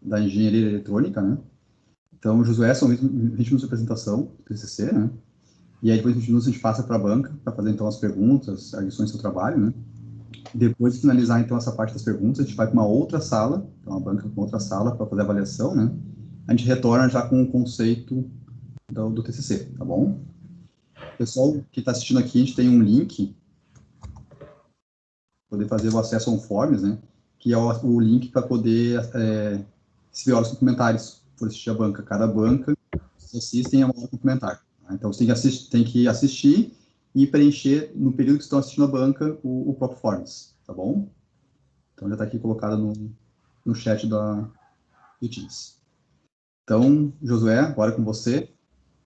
da engenharia eletrônica, né? Então, o Josué são 20 minutos de apresentação, TCC, né? E aí, depois de 20 minutos, a gente passa para a banca para fazer, então, as perguntas, as lições do seu trabalho, né? Depois de finalizar, então, essa parte das perguntas, a gente vai para uma outra sala, então, a banca para outra sala para fazer a avaliação, né? A gente retorna já com o conceito do TCC, tá bom? Pessoal que está assistindo aqui, a gente tem um link poder fazer o acesso a um forms, né? Que é o link para poder se ver horas complementares por assistir a banca. Cada banca que assistem é uma hora complementar. Tá? Então, você tem que assistir e preencher, no período que estão assistindo a banca, o próprio forms, tá bom? Então, já está aqui colocado no chat do Teams. Então, Josué, agora com você.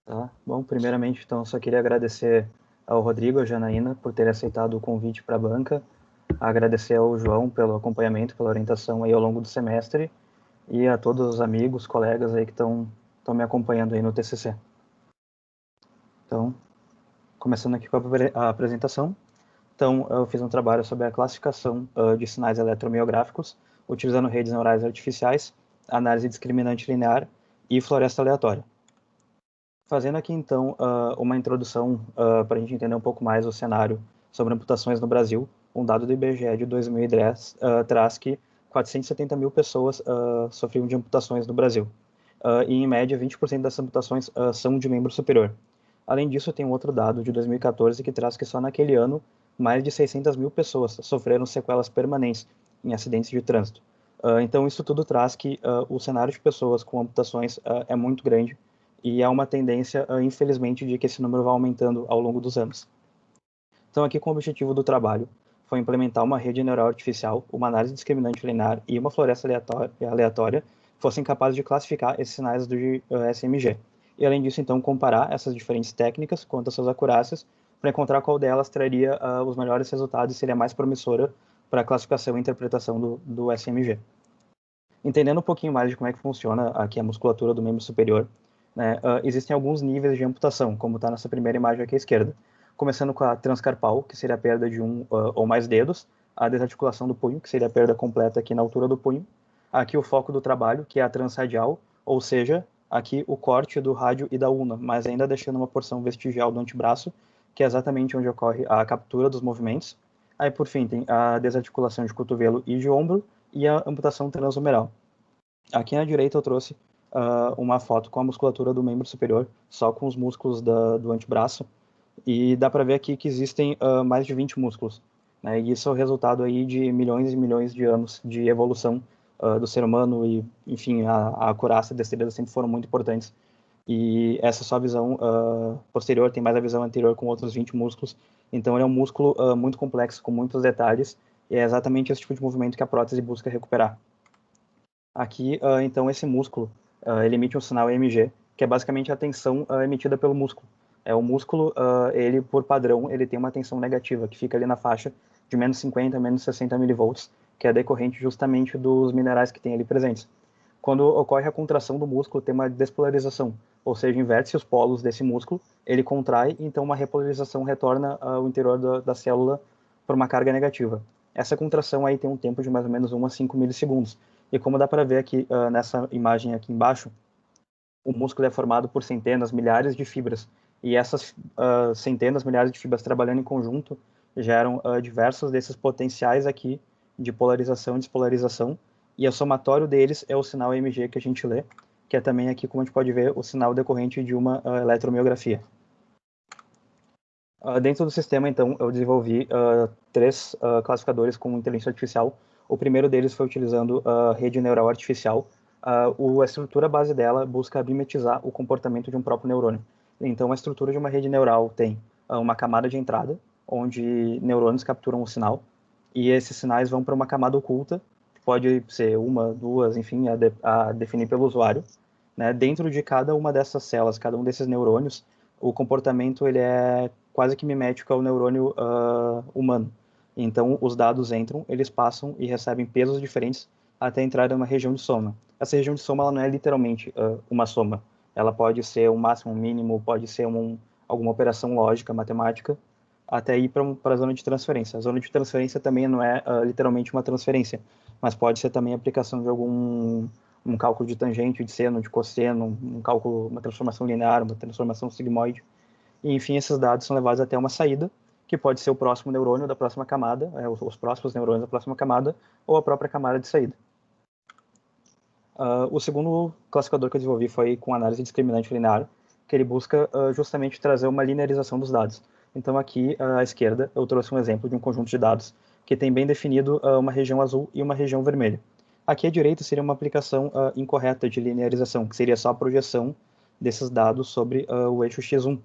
Tá. Bom, primeiramente, então, só queria agradecer ao Rodrigo e à Janaína por terem aceitado o convite para a banca, agradecer ao João pelo acompanhamento, pela orientação aí ao longo do semestre e a todos os amigos, colegas aí que estão me acompanhando aí no TCC. Então, começando aqui com a apresentação. Então, eu fiz um trabalho sobre a classificação de sinais eletromiográficos, utilizando redes neurais artificiais, análise discriminante linear e floresta aleatória. Fazendo aqui, então, uma introdução para a gente entender um pouco mais o cenário sobre amputações no Brasil, um dado do IBGE de 2010 traz que 470 mil pessoas sofriam de amputações no Brasil. E, em média, 20% dessas amputações são de membro superior. Além disso, tem um outro dado de 2014 que traz que só naquele ano, mais de 600 mil pessoas sofreram sequelas permanentes em acidentes de trânsito. Então, isso tudo traz que o cenário de pessoas com amputações é muito grande, e há uma tendência, infelizmente, de que esse número vá aumentando ao longo dos anos. Então, aqui com o objetivo do trabalho foi implementar uma rede neural artificial, uma análise discriminante linear e uma floresta aleatória fossem capazes de classificar esses sinais do SMG. E, além disso, então, comparar essas diferentes técnicas quanto às suas acurácias para encontrar qual delas traria os melhores resultados e seria mais promissora para a classificação e interpretação do SMG. Entendendo um pouquinho mais de como é que funciona aqui a musculatura do membro superior, né, existem alguns níveis de amputação, como está nessa primeira imagem aqui à esquerda. Começando com a transcarpal, que seria a perda de um ou mais dedos, a desarticulação do punho, que seria a perda completa aqui na altura do punho. Aqui o foco do trabalho, que é a transradial, ou seja, aqui o corte do rádio e da ulna, mas ainda deixando uma porção vestigial do antebraço, que é exatamente onde ocorre a captura dos movimentos. Aí, por fim, tem a desarticulação de cotovelo e de ombro, e a amputação transhumeral. Aqui na direita eu trouxe uma foto com a musculatura do membro superior, só com os músculos do antebraço, e dá para ver aqui que existem mais de 20 músculos, né? E isso é o resultado aí de milhões e milhões de anos de evolução do ser humano e, enfim, a acurácia e a destreza sempre foram muito importantes. E essa só visão posterior tem mais a visão anterior com outros 20 músculos. Então ele é um músculo muito complexo, com muitos detalhes, e é exatamente esse tipo de movimento que a prótese busca recuperar. Aqui, então, esse músculo, ele emite um sinal EMG, que é basicamente a tensão emitida pelo músculo. O músculo, ele, por padrão, ele tem uma tensão negativa, que fica ali na faixa de menos 50 a menos 60 milivolts, que é decorrente justamente dos minerais que tem ali presentes. Quando ocorre a contração do músculo, tem uma despolarização, ou seja, inverte-se os polos desse músculo, ele contrai, então uma repolarização retorna ao interior da célula por uma carga negativa. Essa contração aí tem um tempo de mais ou menos 1 a 5 milissegundos. E como dá para ver aqui nessa imagem aqui embaixo, o músculo é formado por centenas, milhares de fibras. E essas centenas, milhares de fibras trabalhando em conjunto geram diversos desses potenciais aqui de polarização e despolarização. E o somatório deles é o sinal EMG que a gente lê, que é também aqui, como a gente pode ver, o sinal decorrente de uma eletromiografia. Dentro do sistema, então, eu desenvolvi 3 classificadores com inteligência artificial. O primeiro deles foi utilizando a rede neural artificial. A estrutura base dela busca mimetizar o comportamento de um próprio neurônio. Então, a estrutura de uma rede neural tem uma camada de entrada, onde neurônios capturam o sinal, e esses sinais vão para uma camada oculta, que pode ser uma, duas, enfim, a definir pelo usuário. Né? Dentro de cada uma dessas células, cada um desses neurônios, o comportamento ele é quase que mimético ao neurônio humano. Então, os dados entram, eles passam e recebem pesos diferentes até entrar em uma região de soma. Essa região de soma ela não é literalmente uma soma. Ela pode ser um máximo, um mínimo, pode ser alguma operação lógica, matemática, até ir para a zona de transferência. A zona de transferência também não é literalmente uma transferência, mas pode ser também a aplicação de um cálculo de tangente, de seno, de cosseno, um cálculo, uma transformação linear, uma transformação sigmoide. E, enfim, esses dados são levados até uma saída, que pode ser o próximo neurônio da próxima camada, os próximos neurônios da próxima camada, ou a própria camada de saída. O segundo classificador que eu desenvolvi foi com análise discriminante linear, que ele busca justamente trazer uma linearização dos dados. Então, aqui à esquerda, eu trouxe um exemplo de um conjunto de dados que tem bem definido uma região azul e uma região vermelha. Aqui à direita seria uma aplicação incorreta de linearização, que seria só a projeção desses dados sobre o eixo x1.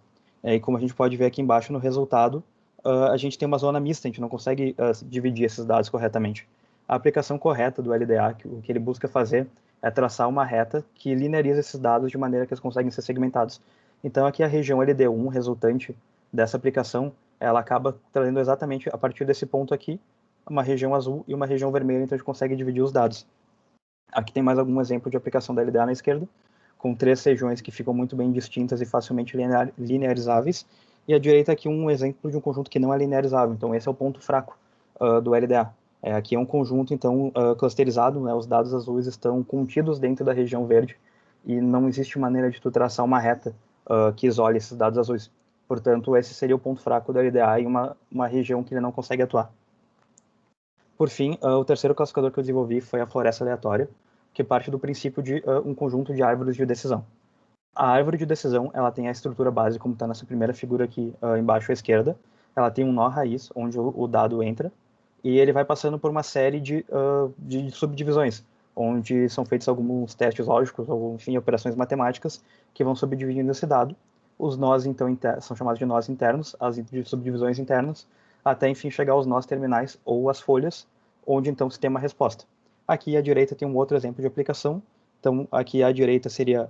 E como a gente pode ver aqui embaixo no resultado, a gente tem uma zona mista, a gente não consegue dividir esses dados corretamente. A aplicação correta do LDA, o que ele busca fazer é traçar uma reta que lineariza esses dados de maneira que eles conseguem ser segmentados. Então aqui a região LD1 resultante dessa aplicação, ela acaba trazendo exatamente a partir desse ponto aqui, uma região azul e uma região vermelha, então a gente consegue dividir os dados. Aqui tem mais algum exemplo de aplicação da LDA na esquerda, com 3 regiões que ficam muito bem distintas e facilmente linearizáveis, e à direita aqui um exemplo de um conjunto que não é linearizável, então esse é o ponto fraco do LDA. Aqui é um conjunto, então, clusterizado, né? Os dados azuis estão contidos dentro da região verde e não existe maneira de tu traçar uma reta que isole esses dados azuis. Portanto, esse seria o ponto fraco do LDA em uma região que ele não consegue atuar. Por fim, o terceiro classificador que eu desenvolvi foi a floresta aleatória, que parte do princípio de um conjunto de árvores de decisão. A árvore de decisão, ela tem a estrutura base, como está nessa primeira figura aqui embaixo à esquerda. Ela tem um nó raiz, onde o dado entra, e ele vai passando por uma série de subdivisões, onde são feitos alguns testes lógicos, ou enfim, operações matemáticas, que vão subdividindo esse dado. Os nós, então, são chamados de nós internos, as subdivisões internas, até, enfim, chegar aos nós terminais, ou as folhas, onde, então, se tem uma resposta. Aqui à direita tem um outro exemplo de aplicação. Então, aqui à direita seria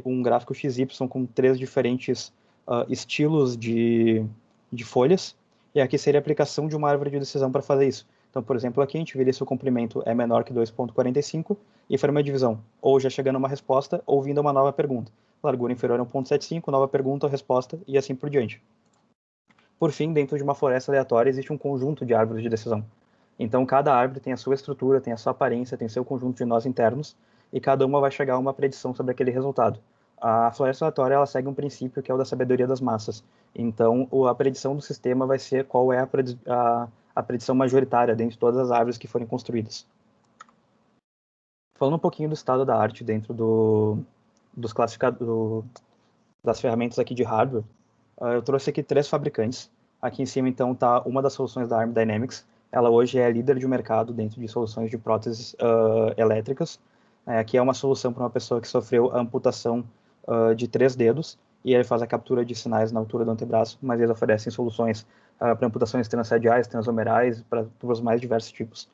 um gráfico XY com 3 diferentes estilos de folhas, e aqui seria a aplicação de uma árvore de decisão para fazer isso. Então, por exemplo, aqui a gente veria se o comprimento é menor que 2,45 e for uma divisão, ou já chegando a uma resposta, ou vindo a uma nova pergunta. Largura inferior a 1,75, nova pergunta ou resposta, e assim por diante. Por fim, dentro de uma floresta aleatória, existe um conjunto de árvores de decisão. Então, cada árvore tem a sua estrutura, tem a sua aparência, tem seu conjunto de nós internos, e cada uma vai chegar a uma predição sobre aquele resultado. A floresta aleatória, ela segue um princípio que é o da sabedoria das massas. Então, a predição do sistema vai ser qual é a predição majoritária dentro de todas as árvores que forem construídas. Falando um pouquinho do estado da arte dentro das ferramentas aqui de hardware, eu trouxe aqui 3 fabricantes. Aqui em cima, então, está uma das soluções da Arm Dynamics. Ela hoje é líder de mercado dentro de soluções de próteses elétricas. Aqui é uma solução para uma pessoa que sofreu a amputação de 3 dedos, e ele faz a captura de sinais na altura do antebraço, mas eles oferecem soluções para amputações transradiais, transomerais, para os mais diversos tipos.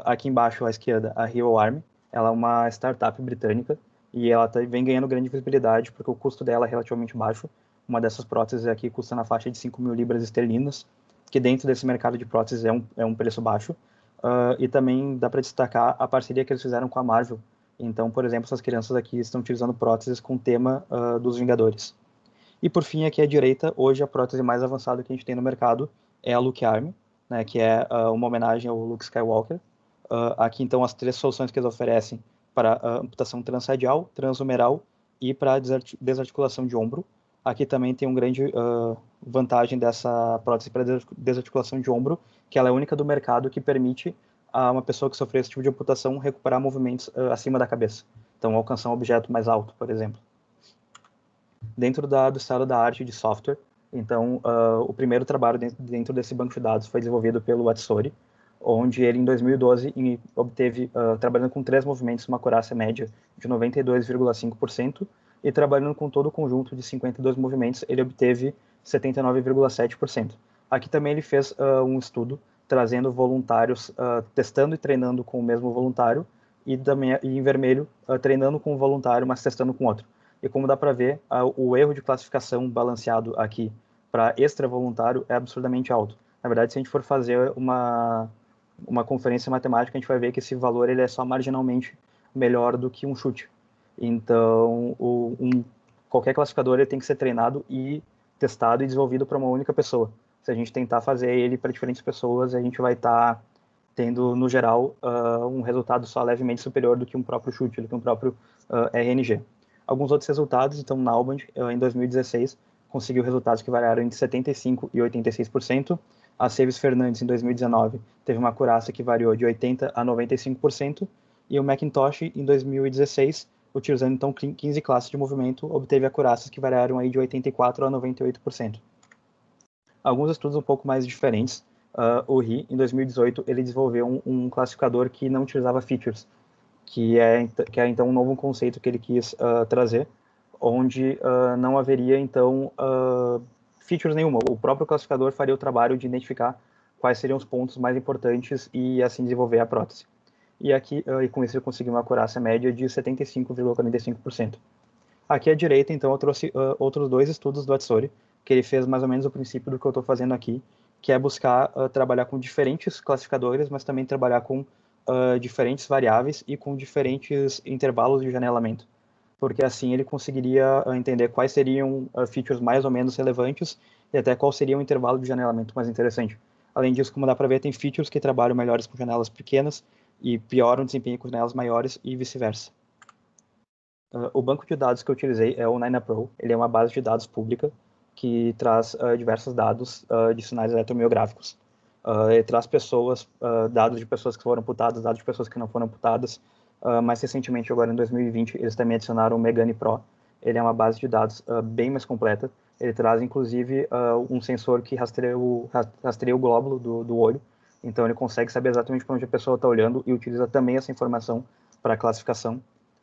Aqui embaixo, à esquerda, a Hero Arm. Ela é uma startup britânica, e ela vem ganhando grande visibilidade porque o custo dela é relativamente baixo. Uma dessas próteses aqui custa na faixa de 5.000 libras esterlinas, que dentro desse mercado de próteses é um preço baixo. E também dá para destacar a parceria que eles fizeram com a Marvel. Então, por exemplo, essas crianças aqui estão utilizando próteses com o tema dos Vingadores. E por fim, aqui à direita, hoje a prótese mais avançada que a gente tem no mercado é a Luke Arm, né, que é uma homenagem ao Luke Skywalker. Aqui, então, as 3 soluções que eles oferecem para amputação transradial, transhumeral e para desarticulação de ombro. Aqui também tem uma grande vantagem dessa prótese para desarticulação de ombro, que ela é a única do mercado que permite a uma pessoa que sofreu esse tipo de amputação recuperar movimentos acima da cabeça. Então, alcançar um objeto mais alto, por exemplo. Dentro do estado da arte de software, então, o primeiro trabalho dentro desse banco de dados foi desenvolvido pelo Atsori, onde ele, em 2012, obteve, trabalhando com 3 movimentos, uma acurácia média de 92,5%, e trabalhando com todo o conjunto de 52 movimentos, ele obteve 79,7%. Aqui também ele fez um estudo trazendo voluntários, testando e treinando com o mesmo voluntário, e também em vermelho, treinando com um voluntário, mas testando com outro. E como dá para ver, o erro de classificação balanceado aqui para extra-voluntário é absurdamente alto. Na verdade, se a gente for fazer uma conferência matemática, a gente vai ver que esse valor ele é só marginalmente melhor do que um chute. Então, qualquer classificador ele tem que ser treinado e testado e desenvolvido para uma única pessoa. Se a gente tentar fazer ele para diferentes pessoas, a gente vai estar tendo, no geral, um resultado só levemente superior do que um próprio chute, do que um próprio RNG. Alguns outros resultados, então, Nalband, em 2016, conseguiu resultados que variaram entre 75% e 86%. A Seves Fernandes, em 2019, teve uma acurácia que variou de 80% a 95%. E o Macintosh, em 2016, utilizando, então, 15 classes de movimento, obteve acurácias que variaram aí de 84% a 98%. Alguns estudos um pouco mais diferentes. O Ri, em 2018, ele desenvolveu um classificador que não utilizava features, que é então um novo conceito que ele quis trazer, onde não haveria então features nenhuma. O próprio classificador faria o trabalho de identificar quais seriam os pontos mais importantes e assim desenvolver a prótese. E aqui, e com isso, eu consegui uma acurácia média de 75,45%. Aqui à direita, então, eu trouxe outros 2 estudos do Atsori, que ele fez mais ou menos o princípio do que eu estou fazendo aqui, que é buscar trabalhar com diferentes classificadores, mas também trabalhar com diferentes variáveis e com diferentes intervalos de janelamento, porque assim ele conseguiria entender quais seriam features mais ou menos relevantes e até qual seria o intervalo de janelamento mais interessante. Além disso, como dá para ver, tem features que trabalham melhores com janelas pequenas e pioram o desempenho com janelas maiores e vice-versa. O banco de dados que eu utilizei é o NinePro. Ele é uma base de dados pública que traz diversos dados de sinais eletromiográficos. Ele traz dados de pessoas que foram amputadas, dados de pessoas que não foram amputadas. Mais recentemente, agora em 2020, eles também adicionaram o Megane Pro. Ele é uma base de dados bem mais completa. Ele traz, inclusive, um sensor que rastreia o glóbulo do olho. Então, ele consegue saber exatamente para onde a pessoa está olhando e utiliza também essa informação para classificação.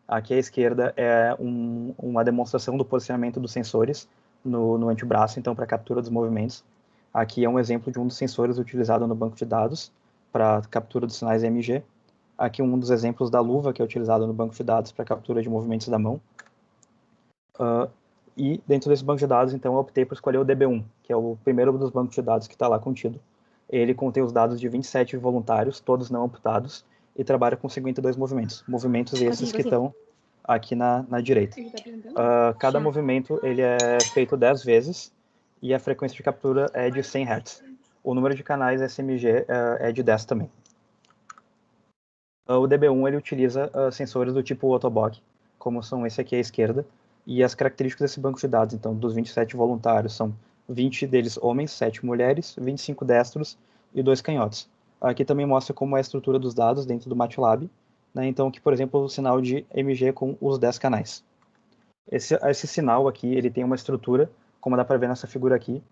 Aqui à esquerda é uma demonstração do posicionamento dos sensores no antebraço, então, para captura dos movimentos. Aqui é um exemplo de um dos sensores utilizado no banco de dados para captura dos sinais EMG. Aqui um dos exemplos da luva que é utilizada no banco de dados para captura de movimentos da mão. E dentro desse banco de dados, então, eu optei por escolher o DB1, que é o primeiro dos bancos de dados que está lá contido. Ele contém os dados de 27 voluntários, todos não amputados, e trabalha com 52 movimentos. Movimentos esses que estão aqui na direita. Cada movimento ele é feito 10 vezes e a frequência de captura é de 100 Hz. O número de canais SMG é de 10 também. O DB1 ele utiliza sensores do tipo Ottobock, como são esse aqui à esquerda, e as características desse banco de dados, então, dos 27 voluntários, são 20 deles homens, 7 mulheres, 25 destros e 2 canhotos. Aqui também mostra como é a estrutura dos dados dentro do MATLAB, né? Então, aqui, por exemplo, o sinal de MG com os 10 canais. Esse sinal aqui, ele tem uma estrutura, como dá para ver nessa figura aqui,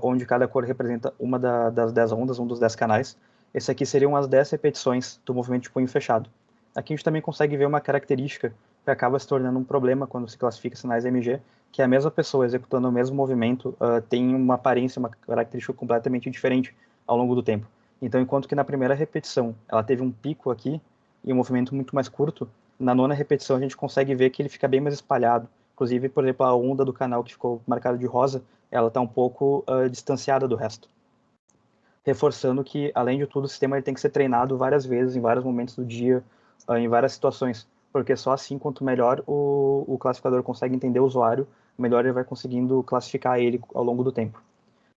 onde cada cor representa uma das 10 ondas, um dos 10 canais. Esse aqui seriam as 10 repetições do movimento de punho fechado. Aqui a gente também consegue ver uma característica que acaba se tornando um problema quando se classifica sinais MG, que é a mesma pessoa executando o mesmo movimento tem uma aparência, uma característica completamente diferente ao longo do tempo. Então, enquanto que na primeira repetição ela teve um pico aqui e um movimento muito mais curto, na nona repetição a gente consegue ver que ele fica bem mais espalhado. Inclusive, por exemplo, a onda do canal que ficou marcada de rosa, ela está um pouco distanciada do resto. Reforçando que, além de tudo, o sistema ele tem que ser treinado várias vezes, em vários momentos do dia, em várias situações, porque só assim, quanto melhor o classificador consegue entender o usuário, melhor ele vai conseguindo classificar ele ao longo do tempo.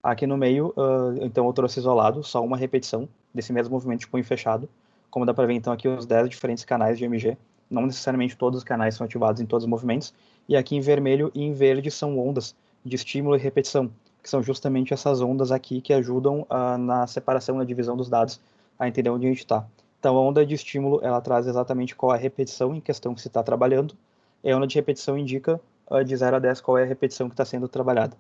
Aqui no meio, então, eu trouxe isolado, só uma repetição desse mesmo movimento de punho fechado. Como dá para ver, então, aqui os 10 diferentes canais de MG. Não necessariamente todos os canais são ativados em todos os movimentos. E aqui em vermelho e em verde são ondas de estímulo e repetição, que são justamente essas ondas aqui que ajudam na separação, na divisão dos dados, a entender onde a gente está. Então, a onda de estímulo, ela traz exatamente qual é a repetição em questão que se está trabalhando, e a onda de repetição indica de 0 a 10 qual é a repetição que está sendo trabalhada.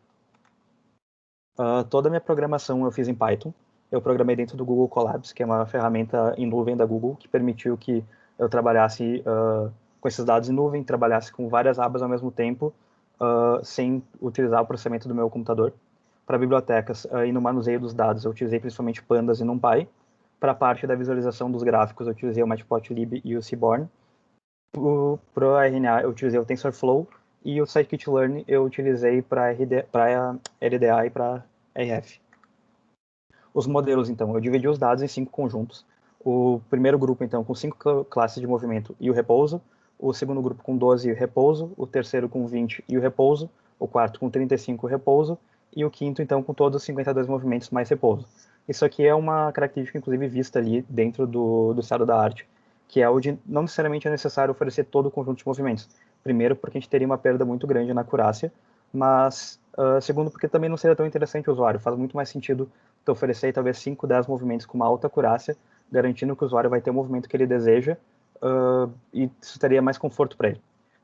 Toda a minha programação eu fiz em Python. Eu programei dentro do Google Colabs, que é uma ferramenta em nuvem da Google, que permitiu que eu trabalhasse com esses dados em nuvem, trabalhasse com várias abas ao mesmo tempo, sem utilizar o processamento do meu computador. Para bibliotecas e no manuseio dos dados, eu utilizei principalmente Pandas e NumPy. Para a parte da visualização dos gráficos, eu utilizei o Matplotlib e o Seaborn. Para o RNA, eu utilizei o TensorFlow. E o Scikit-learn eu utilizei para LDA e para RF. Os modelos, então, eu dividi os dados em 5 conjuntos. O primeiro grupo, então, com 5 classes de movimento e o repouso. O segundo grupo com 12 e o repouso. O terceiro com 20 e o repouso. O quarto com 35 e o repouso. E o quinto, então, com todos os 52 movimentos mais repouso. Isso aqui é uma característica, inclusive, vista ali dentro do estado da arte, que é o de não necessariamente é necessário oferecer todo o conjunto de movimentos. Primeiro, porque a gente teria uma perda muito grande na acurácia, mas segundo, porque também não seria tão interessante o usuário. Faz muito mais sentido tu oferecer talvez 5, 10 movimentos com uma alta acurácia, garantindo que o usuário vai ter o movimento que ele deseja e isso teria mais conforto para ele.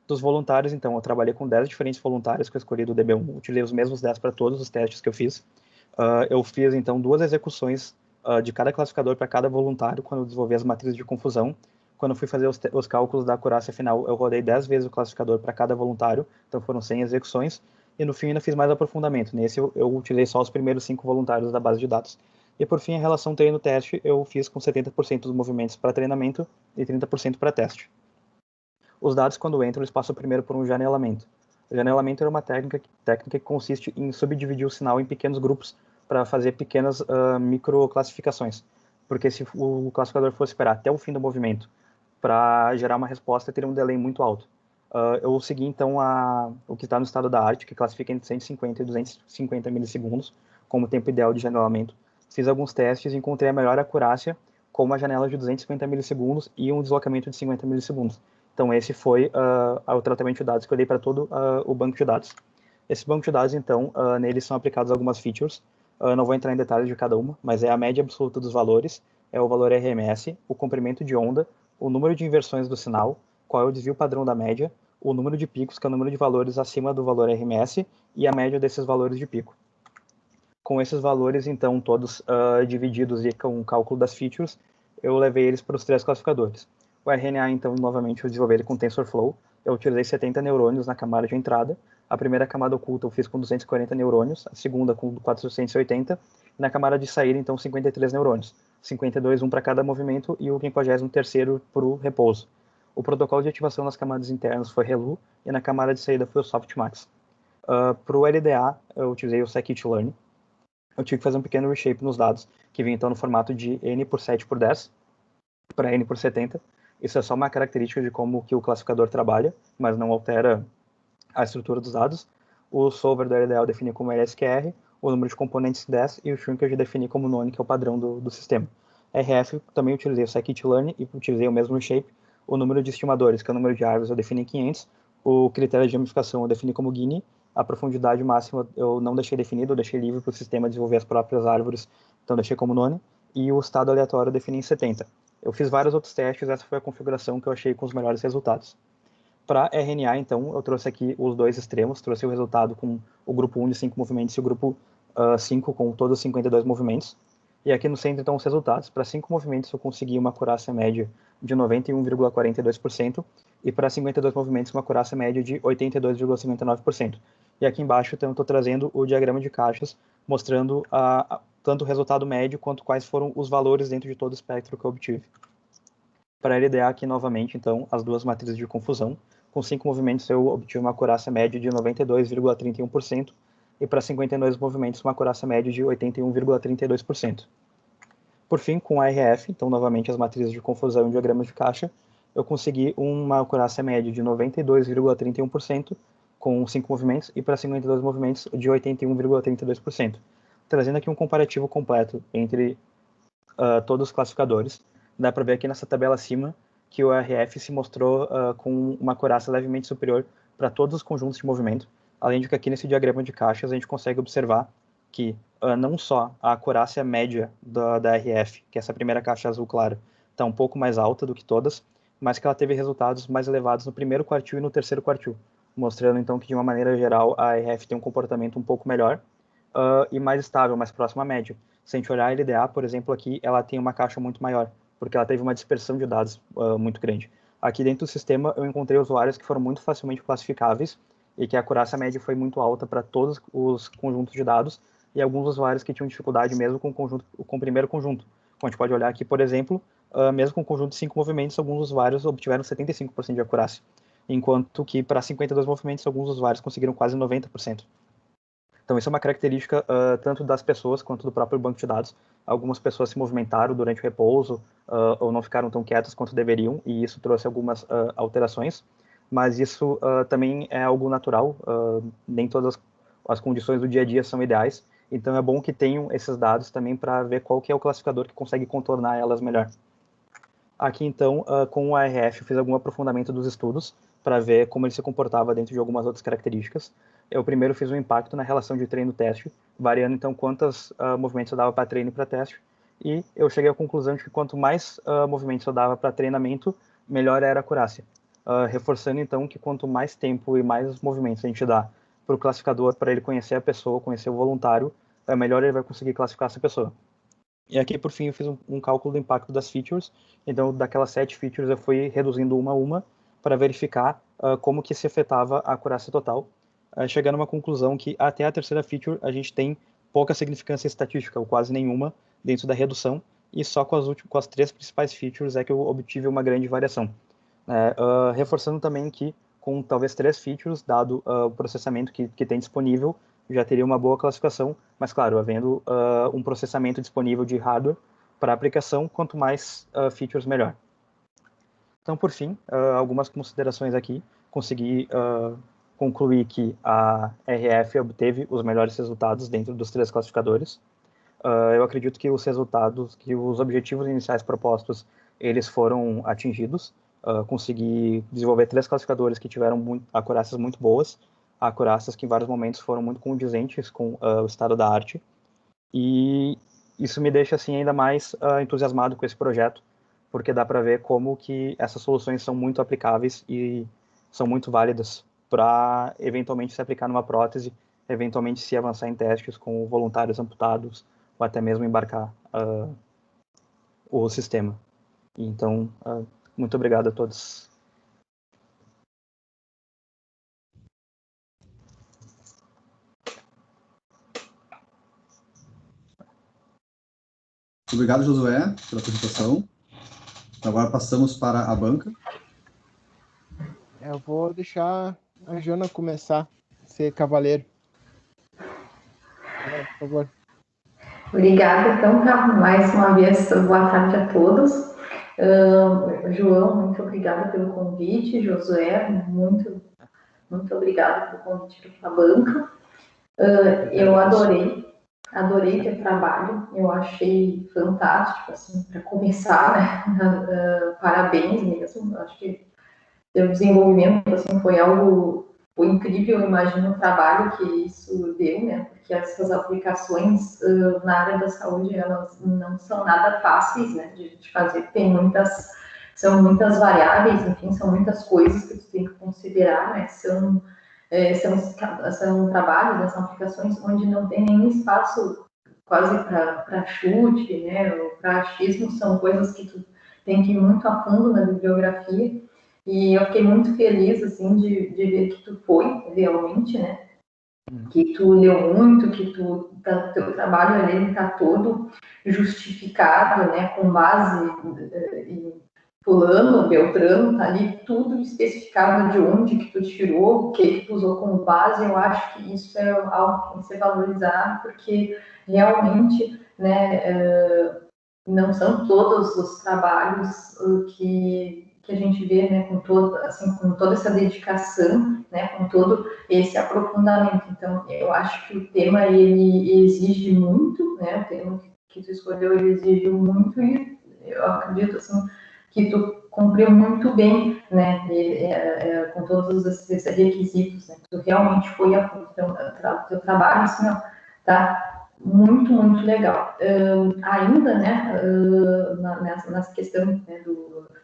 Dos voluntários, então, eu trabalhei com 10 diferentes voluntários que eu escolhi do DB1, utilizei os mesmos 10 para todos os testes que eu fiz. Eu fiz, então, 2 execuções de cada classificador para cada voluntário quando eu desenvolvi as matrizes de confusão. Quando eu fui fazer os cálculos da acurácia final, eu rodei 10 vezes o classificador para cada voluntário, então foram 100 execuções, e no fim ainda fiz mais aprofundamento. Nesse eu utilizei só os primeiros 5 voluntários da base de dados. E por fim, a relação treino-teste eu fiz com 70% dos movimentos para treinamento e 30% para teste. Os dados, quando entram, eles passam primeiro por um janelamento. O janelamento é uma técnica que consiste em subdividir o sinal em pequenos grupos para fazer pequenas microclassificações. Porque se o classificador fosse esperar até o fim do movimento para gerar uma resposta, teria um delay muito alto. Eu segui, então, o que está no estado da arte, que classifica entre 150 e 250 milissegundos como tempo ideal de janelamento. Fiz alguns testes e encontrei a melhor acurácia com uma janela de 250 milissegundos e um deslocamento de 50 milissegundos. Então, esse foi o tratamento de dados que eu dei para todo o banco de dados. Esse banco de dados, então, neles são aplicadas algumas features. Não vou entrar em detalhes de cada uma, mas é a média absoluta dos valores, é o valor RMS, o comprimento de onda, o número de inversões do sinal, qual é o desvio padrão da média, o número de picos, que é o número de valores acima do valor RMS, e a média desses valores de pico. Com esses valores, então, todos divididos e com o cálculo das features, eu levei eles para os 3 classificadores. O RNA, então, novamente, eu desenvolvi ele com TensorFlow. Eu utilizei 70 neurônios na camada de entrada. A primeira camada oculta eu fiz com 240 neurônios, a segunda com 480, e na camada de saída, então, 53 neurônios. 52, um para cada movimento, e o 53º para o repouso. O protocolo de ativação nas camadas internas foi ReLU, e na camada de saída foi o Softmax. Para o LDA, eu utilizei o Scikit-learn. Eu tive que fazer um pequeno reshape nos dados, que vinha então no formato de N por 7 por 10 para N por 70. Isso é só uma característica de como que o classificador trabalha, mas não altera a estrutura dos dados. O solver do LDA eu defini como LSQR, o número de componentes 10 e o shrinkage eu defini como none, que é o padrão do sistema. RF, também utilizei o scikit-learn e utilizei o mesmo shape. O número de estimadores, que é o número de árvores, eu defini 500. O critério de ramificação eu defini como Gini. A profundidade máxima eu não deixei definido, eu deixei livre para o sistema desenvolver as próprias árvores, então deixei como none. E o estado aleatório eu defini em 70. Eu fiz vários outros testes, essa foi a configuração que eu achei com os melhores resultados. Para RNA, então, eu trouxe aqui os 2 extremos, trouxe o resultado com o grupo 1 de 5 movimentos e o grupo 5 com todos os 52 movimentos. E aqui no centro, então, os resultados. Para 5 movimentos, eu consegui uma acurácia média de 91,42% e para 52 movimentos, uma acurácia média de 82,59%. E aqui embaixo, então, eu estou trazendo o diagrama de caixas, mostrando tanto o resultado médio quanto quais foram os valores dentro de todo o espectro que eu obtive. Para LDA aqui novamente, então, as duas matrizes de confusão. Com 5 movimentos eu obtive uma acurácia média de 92,31% e para 52 movimentos uma acurácia média de 81,32%. Por fim, com a RF, então novamente as matrizes de confusão e diagramas de caixa, eu consegui uma acurácia média de 92,31% com 5 movimentos e para 52 movimentos de 81,32%. Trazendo aqui um comparativo completo entre todos os classificadores. Dá para ver aqui nessa tabela acima que o RF se mostrou com uma acurácia levemente superior para todos os conjuntos de movimento, além de que aqui nesse diagrama de caixas a gente consegue observar que não só a acurácia média da RF, que é essa primeira caixa azul clara, está um pouco mais alta do que todas, mas que ela teve resultados mais elevados no primeiro quartil e no terceiro quartil, mostrando então que de uma maneira geral a RF tem um comportamento um pouco melhor e mais estável, mais próximo à média. Se a gente olhar a LDA, por exemplo, aqui ela tem uma caixa muito maior, porque ela teve uma dispersão de dados muito grande. Aqui dentro do sistema eu encontrei usuários que foram muito facilmente classificáveis e que a acurácia média foi muito alta para todos os conjuntos de dados e alguns usuários que tinham dificuldade mesmo com o primeiro conjunto. Como a gente pode olhar aqui, por exemplo, mesmo com o conjunto de 5 movimentos, alguns usuários obtiveram 75% de acurácia, enquanto que para 52 movimentos, alguns usuários conseguiram quase 90%. Então, isso é uma característica tanto das pessoas quanto do próprio banco de dados. Algumas pessoas se movimentaram durante o repouso ou não ficaram tão quietas quanto deveriam, e isso trouxe algumas alterações, mas isso também é algo natural, nem todas as condições do dia a dia são ideais, Então é bom que tenham esses dados também para ver qual que é o classificador que consegue contornar elas melhor. Aqui, então, com o ARF, eu fiz algum aprofundamento dos estudos para ver como ele se comportava dentro de algumas outras características. Eu primeiro fiz um impacto na relação de treino-teste, variando, então, quantos movimentos eu dava para treino e para teste, e eu cheguei à conclusão de que quanto mais movimentos eu dava para treinamento, melhor era a acurácia. Reforçando, então, que quanto mais tempo e mais movimentos a gente dá para o classificador, para ele conhecer a pessoa, conhecer o voluntário, melhor ele vai conseguir classificar essa pessoa. E aqui, por fim, eu fiz um cálculo do impacto das features. Então, daquelas 7 features, eu fui reduzindo uma a uma para verificar como que se afetava a acurácia total, chegando a uma conclusão que até a terceira feature a gente tem pouca significância estatística, ou quase nenhuma, dentro da redução, e só com as 3 principais features é que eu obtive uma grande variação. Reforçando também que com talvez 3 features, dado o processamento que tem disponível, já teria uma boa classificação, mas claro, havendo um processamento disponível de hardware para aplicação, quanto mais features, melhor. Então, por fim, algumas considerações aqui. Consegui concluir que a RF obteve os melhores resultados dentro dos 3 classificadores. Eu acredito que os resultados, que os objetivos iniciais propostos, eles foram atingidos. Consegui desenvolver 3 classificadores que tiveram acurácias muito boas, acurácias que em vários momentos foram muito condizentes com o estado da arte, e isso me deixa assim ainda mais entusiasmado com esse projeto, porque dá para ver como que essas soluções são muito aplicáveis e são muito válidas para eventualmente se aplicar numa prótese, eventualmente se avançar em testes com voluntários amputados, ou até mesmo embarcar o sistema. Então, muito obrigado a todos. Obrigado, Josué, pela apresentação. Agora passamos para a banca. Eu vou deixar a Jana começar a ser cavaleiro. Por favor. Obrigada, então, mais uma vez, boa tarde a todos. João, muito obrigada pelo convite. Josué, muito obrigada pelo convite para a banca. Eu adorei teu trabalho, eu achei fantástico, assim, para começar, né? Parabéns mesmo, acho que teu desenvolvimento, assim, foi incrível, eu imagino o trabalho que isso deu, né? Porque essas aplicações na área da saúde, elas não são nada fáceis, né, de fazer, são muitas variáveis, enfim, são muitas coisas que tu tem que considerar, né? São trabalhos, né, são aplicações onde não tem nenhum espaço quase para chute, né, ou para achismo, são coisas que tu tem que ir muito a fundo na bibliografia, e eu fiquei muito feliz, assim, de ver que tu foi realmente, né, que tu leu muito, que teu trabalho ali está todo justificado, né, com base em fulano, Beltrano, tá ali tudo especificado de onde que tu tirou, o que tu usou como base. Eu acho que isso é algo que tem que ser valorizado, porque realmente, né, não são todos os trabalhos que a gente vê, né, com toda essa dedicação, né, com todo esse aprofundamento. Então, eu acho que o tema, ele exige muito, né, o tema que tu escolheu, ele exige muito, e eu acredito, assim, que tu cumpriu muito bem, né, com todos esses requisitos, né, tu realmente foi a fundo. Então, o teu trabalho, assim, ó, tá muito, muito legal. Ainda, né, nessa questão, né,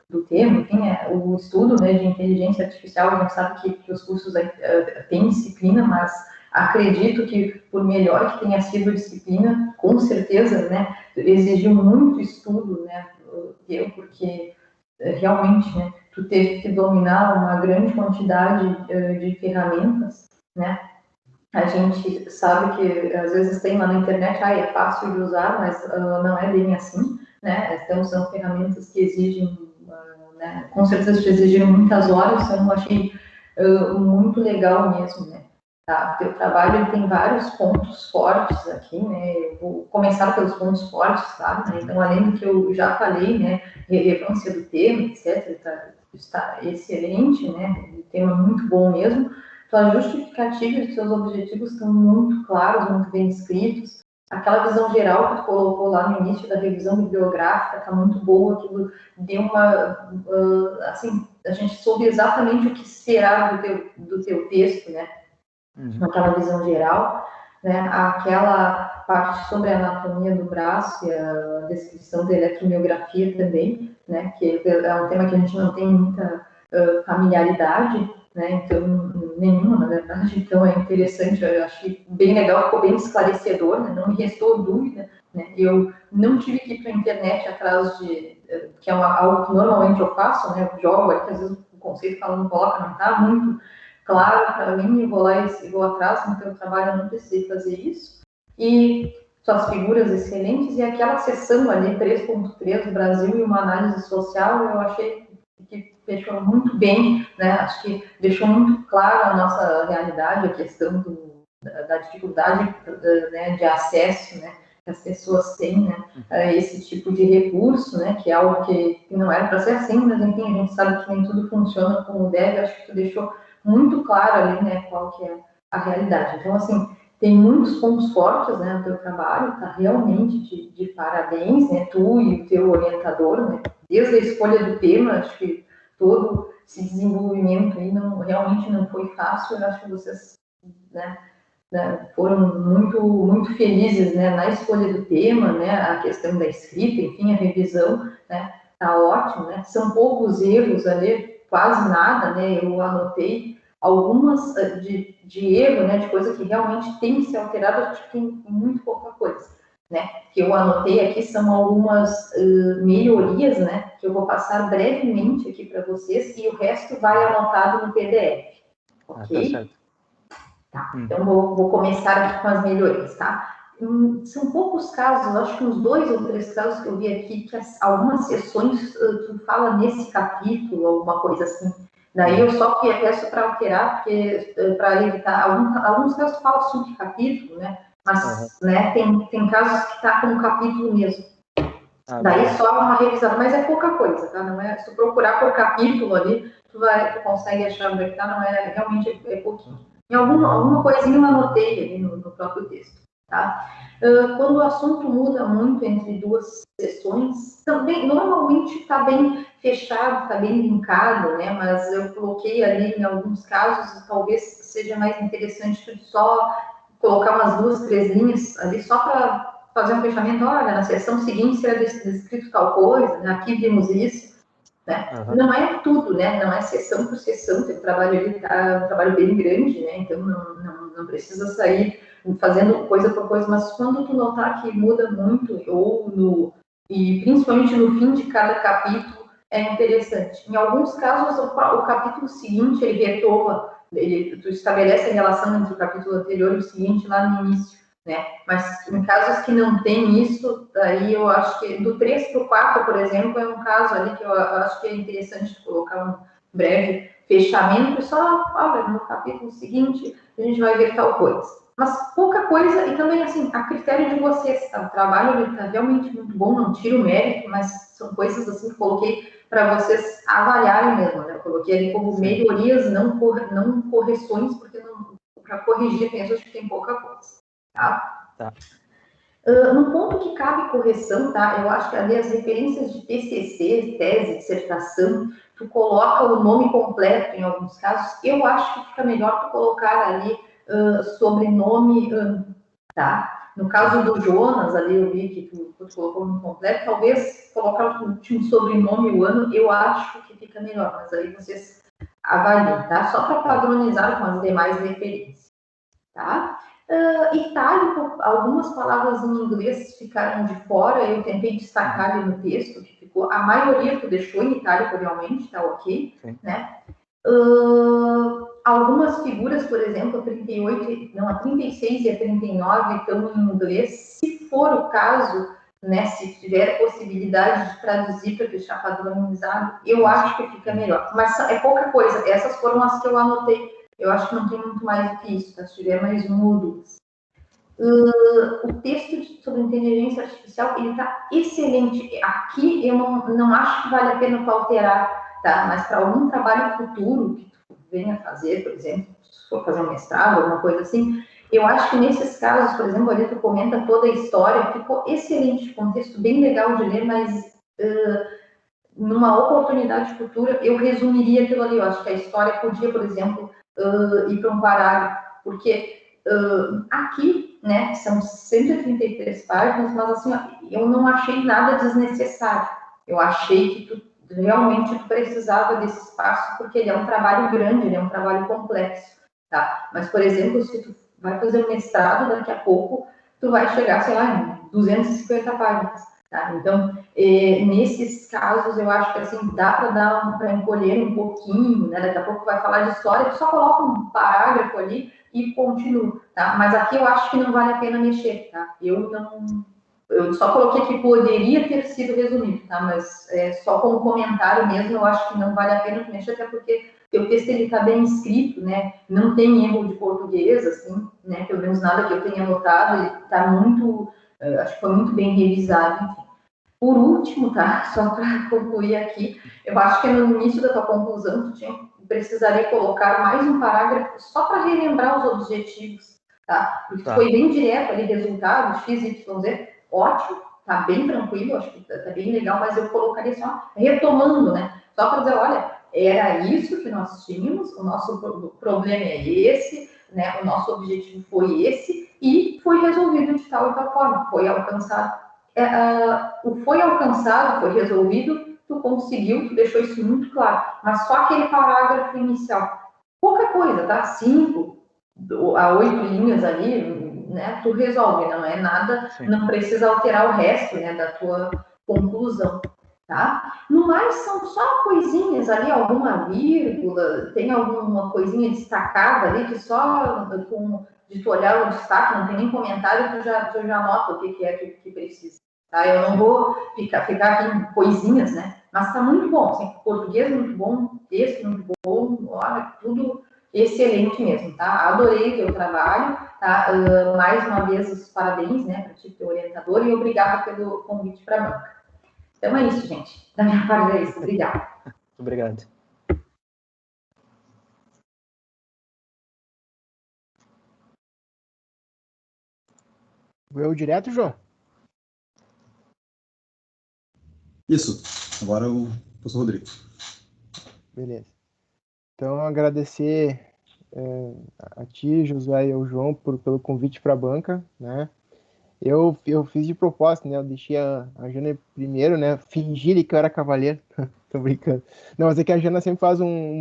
do tema, enfim, o estudo, né, de inteligência artificial, a gente sabe que os cursos têm disciplina, mas acredito que, por melhor que tenha sido a disciplina, com certeza, né, exigiu muito estudo, né, porque realmente, né, tu teve que dominar uma grande quantidade de ferramentas, né. A gente sabe que às vezes tem lá na internet, é fácil de usar, mas não é bem assim, né? Então são ferramentas que exigem, né, com certeza exigiram muitas horas, então eu achei muito legal mesmo, né? Tá? O teu trabalho, ele tem vários pontos fortes aqui, né? Eu vou começar pelos pontos fortes, tá? Então, além do que eu já falei, né, relevância do tema, etc., está excelente, né? Um tema muito bom mesmo. tua justificativa e os teus objetivos estão muito claros, muito bem escritos. Aquela visão geral que tu colocou lá no início da revisão bibliográfica está muito boa, aquilo deu uma, assim, a gente soube exatamente o que esperar do teu texto, né? Aquela visão geral, né? Aquela parte sobre a anatomia do braço e a descrição da eletromiografia também, né? Que é um tema que a gente não tem muita familiaridade, né? Então, nenhuma, na verdade, então é interessante, eu achei bem legal, ficou bem esclarecedor, né? Não me restou dúvida, né? Eu não tive que ir para a internet atrás de, que é algo que normalmente eu faço, né? Eu jogo, às vezes o conceito que ela não coloca não está muito claro para mim, eu vou lá e vou atrás, no teu trabalho eu não precisei fazer isso, e suas figuras excelentes, e aquela sessão ali, 3.3 do Brasil e uma análise social, eu achei que fechou muito bem, né? Acho que deixou muito claro a nossa realidade, a questão da dificuldade, né, de acesso, né, que as pessoas têm, né, a esse tipo de recurso, né, que é algo que não era para ser assim, mas enfim, a gente sabe que nem tudo funciona como deve. Acho que tu deixou muito claro ali, né, qual que é a realidade. Então, assim, tem muitos pontos fortes, né, no teu trabalho, tá realmente de parabéns, né, tu e o teu orientador, né, desde a escolha do tema, acho que todo esse desenvolvimento aí realmente não foi fácil. Eu acho que vocês, né, foram muito felizes, né, na escolha do tema, né, a questão da escrita, enfim, a revisão, né, tá ótimo, né, são poucos erros ali, quase nada, né, eu anotei algumas de erro, né, de coisa que realmente tem que ser alterada, acho que tem muito pouca coisa, né, que eu anotei aqui são algumas melhorias, né, que eu vou passar brevemente aqui para vocês, e o resto vai anotado no PDF, ok? Tá certo. Tá, então vou começar aqui com as melhorias, tá? São poucos casos, acho que uns 2 ou 3 casos que eu vi aqui, que algumas sessões tu fala nesse capítulo, alguma coisa assim. Daí eu só peço para alterar, porque para evitar, alguns casos tu fala subcapítulo, né? Mas né, tem casos que tá como capítulo mesmo. Daí só uma revisão, mas é pouca coisa, tá? Não é, se tu procurar por capítulo ali, tu consegue achar onde é que tá, não é, realmente é pouquinho. Em alguma coisinha eu anotei ali no próprio texto, tá? Quando o assunto muda muito entre duas sessões, também normalmente está bem fechado, está bem linkado, né? Mas eu coloquei ali em alguns casos, talvez seja mais interessante tu só colocar umas 2, 3 linhas ali só para fazer um fechamento. Olha, na sessão seguinte será descrito tal coisa, né? Aqui vimos isso. Né? Não é tudo, né? Não é sessão por sessão, tem um trabalho ali, um trabalho bem grande, né? Então não precisa sair fazendo coisa por coisa, mas quando tu notar que muda muito, e principalmente no fim de cada capítulo, é interessante. Em alguns casos, o capítulo seguinte, ele retoma, tu estabelece a relação entre o capítulo anterior e o seguinte lá no início, né? Mas em casos que não tem isso, aí eu acho que do 3 para o 4, por exemplo, é um caso ali que eu acho que é interessante colocar um breve fechamento, e só, olha, no capítulo seguinte a gente vai ver tal coisa. Mas pouca coisa, e também, assim, a critério de vocês, tá? O trabalho está realmente muito bom, não tiro o mérito, mas são coisas assim que coloquei para vocês avaliarem mesmo, né? Eu coloquei ali como melhorias, não correções, porque para corrigir, penso que tem pouca coisa. Tá? No ponto que cabe correção, tá? Eu acho que ali as referências de TCC, tese, dissertação, tu coloca o nome completo em alguns casos. Eu acho que fica melhor tu colocar ali sobrenome, tá? No caso do Jonas, ali eu vi que tu colocou o nome completo, talvez colocar o último sobrenome, o ano, eu acho que fica melhor, mas aí vocês avaliem, tá? Só para padronizar com as demais referências, tá? Itálico, algumas palavras em inglês ficaram de fora, eu tentei destacar ali no texto, que ficou, a maioria tu deixou em itálico realmente, tá ok, né? Algumas figuras, por exemplo, a 36 e a 39 estão em inglês, se for o caso, né, se tiver possibilidade de traduzir para deixar padronizado, eu acho que fica melhor, mas é pouca coisa, essas foram as que eu anotei. Eu acho que não tem muito mais do que isso, tá? Se tiver mais uma ou duas. O texto sobre inteligência artificial, ele está excelente. Aqui eu não acho que vale a pena alterar tá? Mas para algum trabalho futuro que tu venha fazer, por exemplo, se for fazer um mestrado, alguma coisa assim, eu acho que nesses casos, por exemplo, ali tu comenta toda a história, ficou excelente, contexto bem legal de ler, mas numa oportunidade futura, eu resumiria aquilo ali. Eu acho que a história podia, por exemplo, ir para um parágrafo, porque aqui, né, são 133 páginas, mas assim, eu não achei nada desnecessário. Eu achei que realmente tu precisava desse espaço, porque ele é um trabalho grande, ele é um trabalho complexo, tá? Mas, por exemplo, se tu vai fazer um mestrado, daqui a pouco tu vai chegar, sei lá, em 250 páginas, tá? Então, nesses casos, eu acho que assim, dá para encolher um pouquinho, né? Daqui a pouco vai falar de história, tu só coloca um parágrafo ali e continua, tá? Mas aqui eu acho que não vale a pena mexer, tá? Eu só coloquei que poderia ter sido resumido, tá? Mas só como comentário mesmo, eu acho que não vale a pena mexer, até porque o texto ele está bem escrito, né? Não tem erro de português, assim, né? Pelo menos nada que eu tenha notado, ele está muito, acho que foi muito bem revisado, enfim. Por último, tá? Só para concluir aqui, eu acho que no início da tua conclusão, tu precisaria colocar mais um parágrafo só para relembrar os objetivos, tá? Porque foi bem direto ali, resultados, X, Y, Z, ótimo, tá bem tranquilo, acho que tá bem legal, mas eu colocaria só retomando, né? Só para dizer, olha, era isso que nós tínhamos, o nosso problema é esse, né? O nosso objetivo foi esse e foi resolvido de tal e tal forma, foi alcançado. O foi alcançado, foi resolvido, tu conseguiu, tu deixou isso muito claro, mas só aquele parágrafo inicial, pouca coisa, tá? 5 a 8 linhas ali, né? Tu resolve, não é nada, sim, não precisa alterar o resto, né, da tua conclusão, tá? No mais, são só coisinhas ali, alguma vírgula, tem alguma coisinha destacada ali, que só de tu olhar o destaque, não tem nem comentário, tu já nota o que é que precisa. Tá? Eu não vou ficar aqui em coisinhas, né? Mas tá muito bom, assim, português muito bom, texto muito bom, olha, tudo excelente mesmo, tá? Adorei o teu trabalho, tá? Mais uma vez, os parabéns, né, para ti, teu orientador, e obrigada pelo convite para a banca. Então é isso, gente. Da minha parte é isso. Obrigada. Obrigado. Eu direto, João? Isso. Agora o professor Rodrigo. Beleza. Então, agradecer a ti, Josué e ao João pelo convite para a banca, né? Eu fiz de propósito, né? Eu deixei a Jana primeiro, né? Fingir que eu era cavaleiro. Tô brincando. Não, mas é que a Jana sempre faz um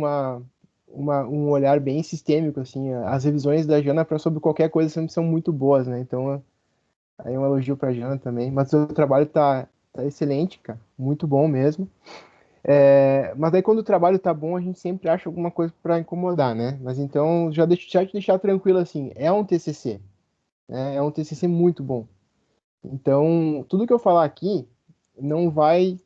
olhar bem sistêmico, assim. As revisões da Jana sobre qualquer coisa sempre são muito boas, né? Então, aí um elogio pra Jana também. Mas o trabalho tá excelente, cara. Muito bom mesmo. Mas aí quando o trabalho tá bom, a gente sempre acha alguma coisa para incomodar, né? Mas então, já te deixar tranquilo, assim. É um TCC. Né? É um TCC muito bom. Então, tudo que eu falar aqui não vai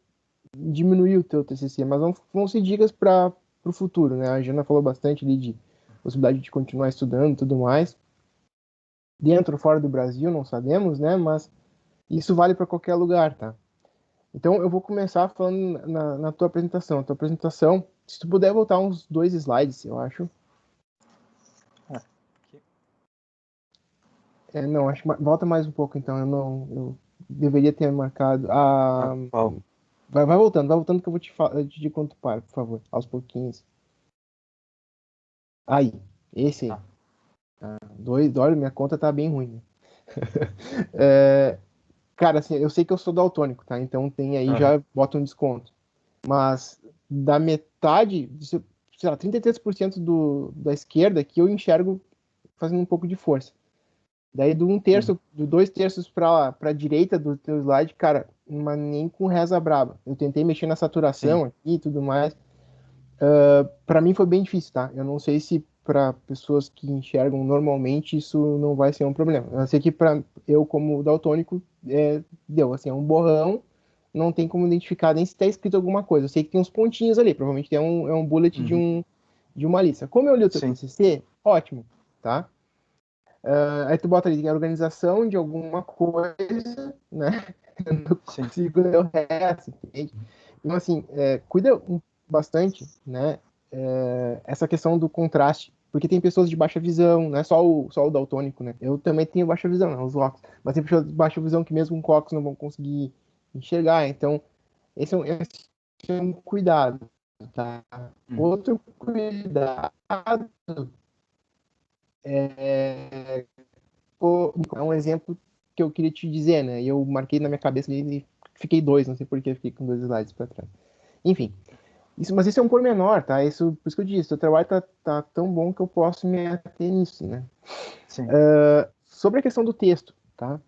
diminuir o teu TCC, mas vão ser dicas para o futuro, né? A Jana falou bastante ali de possibilidade de continuar estudando e tudo mais. Dentro ou fora do Brasil, não sabemos, né? Mas isso vale para qualquer lugar, tá? Então, eu vou começar falando na tua apresentação. A tua apresentação, se tu puder voltar uns 2 slides, eu acho. Não, acho que volta mais um pouco, então. Eu deveria ter marcado. Vai voltando que eu vou te dizer quando tu para, por favor, aos pouquinhos. Aí, esse aí. Olha, minha conta tá bem ruim. Né? Cara, assim, eu sei que eu sou daltônico, tá? Então tem aí, já bota um desconto. Mas da metade, sei lá, 33% da esquerda que eu enxergo fazendo um pouco de força. Daí do 1/3, do 2/3 pra direita do teu slide, cara, mas nem com reza braba. Eu tentei mexer na saturação aqui e tudo mais. Para mim foi bem difícil, tá? Eu não sei se para pessoas que enxergam normalmente isso não vai ser um problema. Eu sei que para eu, como daltônico, deu, assim, é um borrão, não tem como identificar nem se está escrito alguma coisa. Eu sei que tem uns pontinhos ali, provavelmente é um bullet de uma lista. Como eu li o teu TCC, ótimo, tá? Aí tu bota ali a organização de alguma coisa, né? Eu não consigo ler o resto, entende? Então, assim, cuida bastante, né, essa questão do contraste, porque tem pessoas de baixa visão, não é só o daltônico, né? Eu também tenho baixa visão, né, os óculos, mas tem pessoas de baixa visão que mesmo com óculos não vão conseguir enxergar, então esse é um cuidado, tá? Outro cuidado é um exemplo que eu queria te dizer, né? E eu marquei na minha cabeça e fiquei dois, não sei por que fiquei com 2 slides para trás. Enfim, mas isso é um pormenor, tá? Por isso que eu disse, o trabalho tá tão bom que eu posso me ater nisso, né? Sim. Sobre a questão do texto, tá?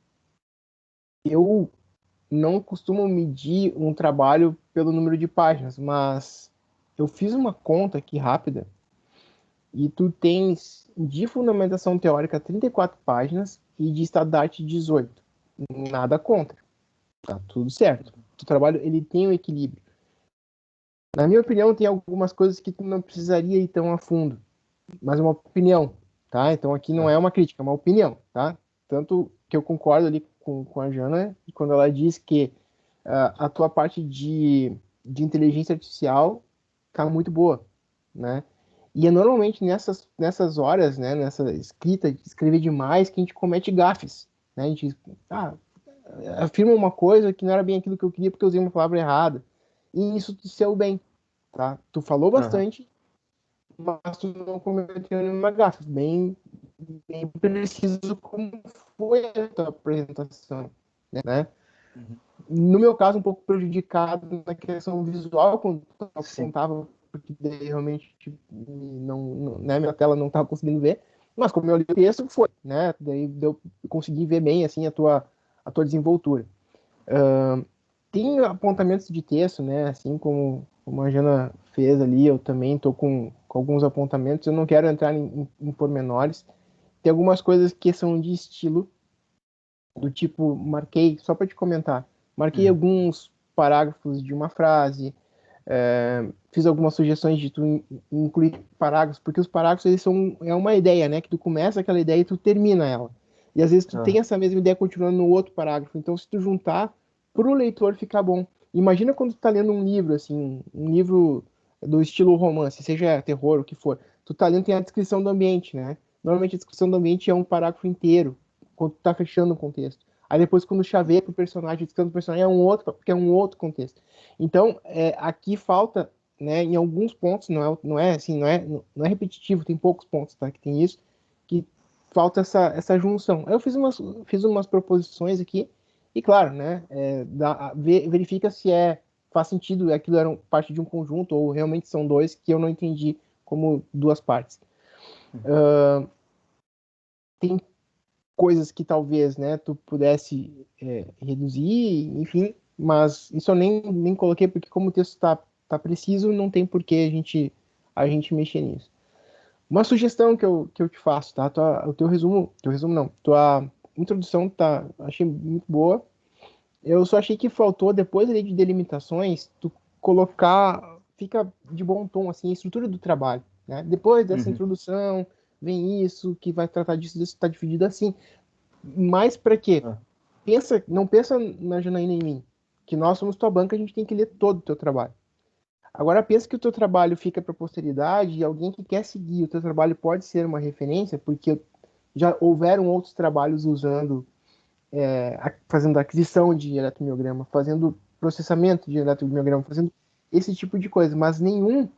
Eu não costumo medir um trabalho pelo número de páginas, mas eu fiz uma conta aqui rápida e tu tens de fundamentação teórica 34 páginas e de estado da arte 18. Nada contra. Tá tudo certo. O trabalho ele tem um equilíbrio. Na minha opinião, tem algumas coisas que tu não precisaria ir tão a fundo, mas é uma opinião, tá? Então aqui não é uma crítica, é uma opinião, tá? Tanto que eu concordo ali com a Jana quando ela diz que a tua parte de inteligência artificial tá muito boa, né? E é normalmente nessas horas, né, nessa escrever demais, que a gente comete gafes, né? A gente afirma uma coisa que não era bem aquilo que eu queria porque eu usei uma palavra errada. E isso te saiu bem, tá? Tu falou bastante, mas tu não cometeu nenhuma gafe. Bem preciso como foi a tua apresentação, né? No meu caso, um pouco prejudicado na questão visual, quando eu apontava, porque daí realmente né, minha tela não estava conseguindo ver, mas como eu li o texto, foi, né? Daí eu consegui ver bem, assim, a tua desenvoltura. Tem apontamentos de texto, né? Assim como a Jana fez ali, eu também estou com alguns apontamentos, eu não quero entrar em pormenores. Tem algumas coisas que são de estilo, do tipo, marquei, só para te comentar, marquei alguns parágrafos de uma frase, fiz algumas sugestões de tu incluir parágrafos, porque os parágrafos eles é uma ideia, né? Que tu começa aquela ideia e tu termina ela. E às vezes tu tem essa mesma ideia continuando no outro parágrafo. Então, se tu juntar, pro leitor ficar bom. Imagina quando tu tá lendo um livro, assim, um livro do estilo romance, seja terror, o que for. Tu tá lendo, tem a descrição do ambiente, né? Normalmente a descrição do ambiente é um parágrafo inteiro, quando tu tá fechando o contexto. Aí depois, quando chaveia pro personagem, descrevendo o personagem, porque é um outro contexto. Então, aqui falta, né, em alguns pontos, não é repetitivo, tem poucos pontos, tá, que tem isso, que falta essa junção. Eu fiz umas proposições aqui, e claro, né, verifica se faz sentido, aquilo era parte de um conjunto, ou realmente são dois, que eu não entendi como duas partes. Tem coisas que talvez, né, tu pudesse reduzir, enfim, mas isso eu nem coloquei, porque como o texto tá preciso, não tem por que a gente mexer nisso. Uma sugestão que eu te faço, tá? O teu resumo não, tua introdução achei muito boa. Eu só achei que faltou, depois ali de delimitações, tu colocar, fica de bom tom, assim, a estrutura do trabalho, né? Depois dessa introdução, vem isso, que vai tratar disso está dividido assim. Mas para quê? Não pensa na Janaína e em mim, que nós somos tua banca, a gente tem que ler todo o teu trabalho. Agora pensa que o teu trabalho fica para a posteridade e alguém que quer seguir o teu trabalho pode ser uma referência, porque já houveram outros trabalhos usando, fazendo aquisição de eletromiograma, fazendo processamento de eletromiograma, fazendo esse tipo de coisa, mas nenhum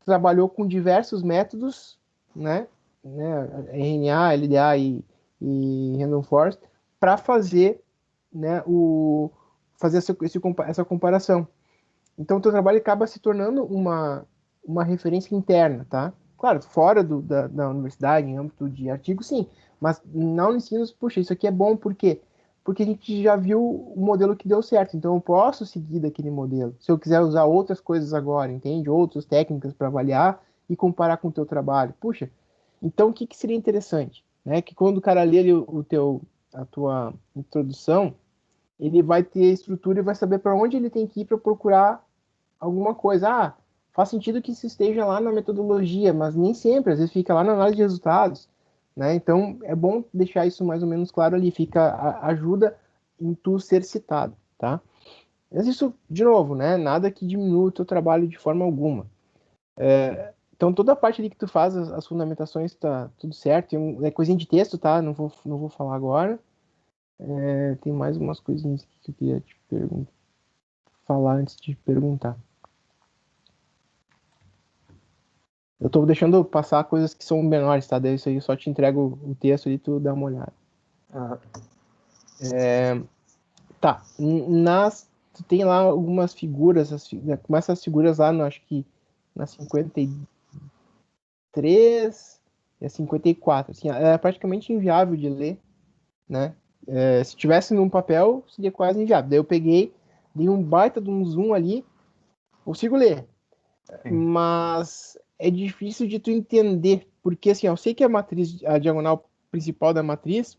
trabalhou com diversos métodos, né, RNA, LDA e Random Forest, para fazer, né, fazer essa comparação. Então, o teu trabalho acaba se tornando uma referência interna, tá? Claro, fora da universidade, em âmbito de artigo, sim. Mas na Unicinos, puxa, isso aqui é bom, por quê? Porque a gente já viu o modelo que deu certo. Então, eu posso seguir daquele modelo. Se eu quiser usar outras coisas agora, entende? Outras técnicas para avaliar e comparar com o teu trabalho. Puxa, então o que seria interessante? Né? Que quando o cara lê ali a tua introdução, ele vai ter estrutura e vai saber para onde ele tem que ir para procurar alguma coisa. Faz sentido que isso esteja lá na metodologia, mas nem sempre, às vezes fica lá na análise de resultados, né? Então é bom deixar isso mais ou menos claro ali, ajuda em tu ser citado, tá? Mas isso, de novo, né? Nada que diminua o teu trabalho de forma alguma. Então, toda a parte ali que tu faz, as fundamentações, tá tudo certo. É coisinha de texto, tá? Não vou falar agora. Tem mais umas coisinhas que eu queria te falar antes de perguntar. Eu tô deixando passar coisas que são menores, tá? Daí isso aí eu só te entrego o texto e tu dá uma olhada. Tá. Tu tem lá algumas figuras, começa as figuras lá, acho que na 53 e a 54. Assim, é praticamente inviável de ler, né? Se tivesse num papel, seria quase inviável. Daí eu peguei, dei um baita de um zoom ali, consigo ler. Sim. Mas é difícil de tu entender, porque assim, eu sei que a diagonal principal da matriz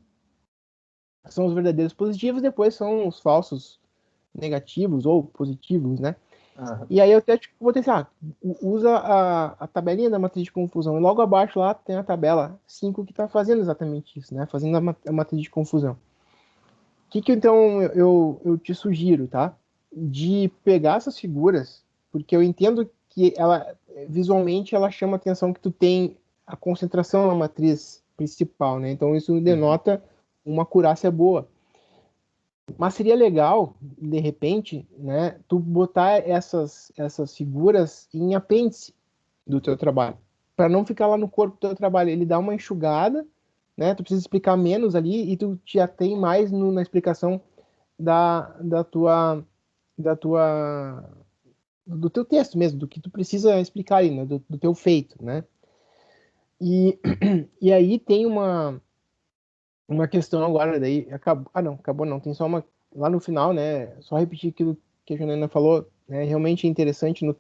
são os verdadeiros positivos, depois são os falsos negativos ou positivos, né? E aí eu até vou ter assim, usa a tabelinha da matriz de confusão, e logo abaixo lá tem a tabela 5 que está fazendo exatamente isso, né? Fazendo a matriz de confusão. O que então eu te sugiro, tá? De pegar essas figuras, porque eu entendo que visualmente ela chama a atenção que tu tem a concentração na matriz principal, né? Então isso denota uma acurácia boa. Mas seria legal, de repente, né, tu botar essas figuras em apêndice do teu trabalho, para não ficar lá no corpo do teu trabalho. Ele dá uma enxugada, né? Tu precisa explicar menos ali e tu te atém mais na explicação do teu texto mesmo, do que tu precisa explicar aí, né? Do teu feito, né? E aí tem uma questão agora, daí acabou não, tem só uma lá no final, né? Só repetir aquilo que a Janaina falou, né? Realmente é interessante na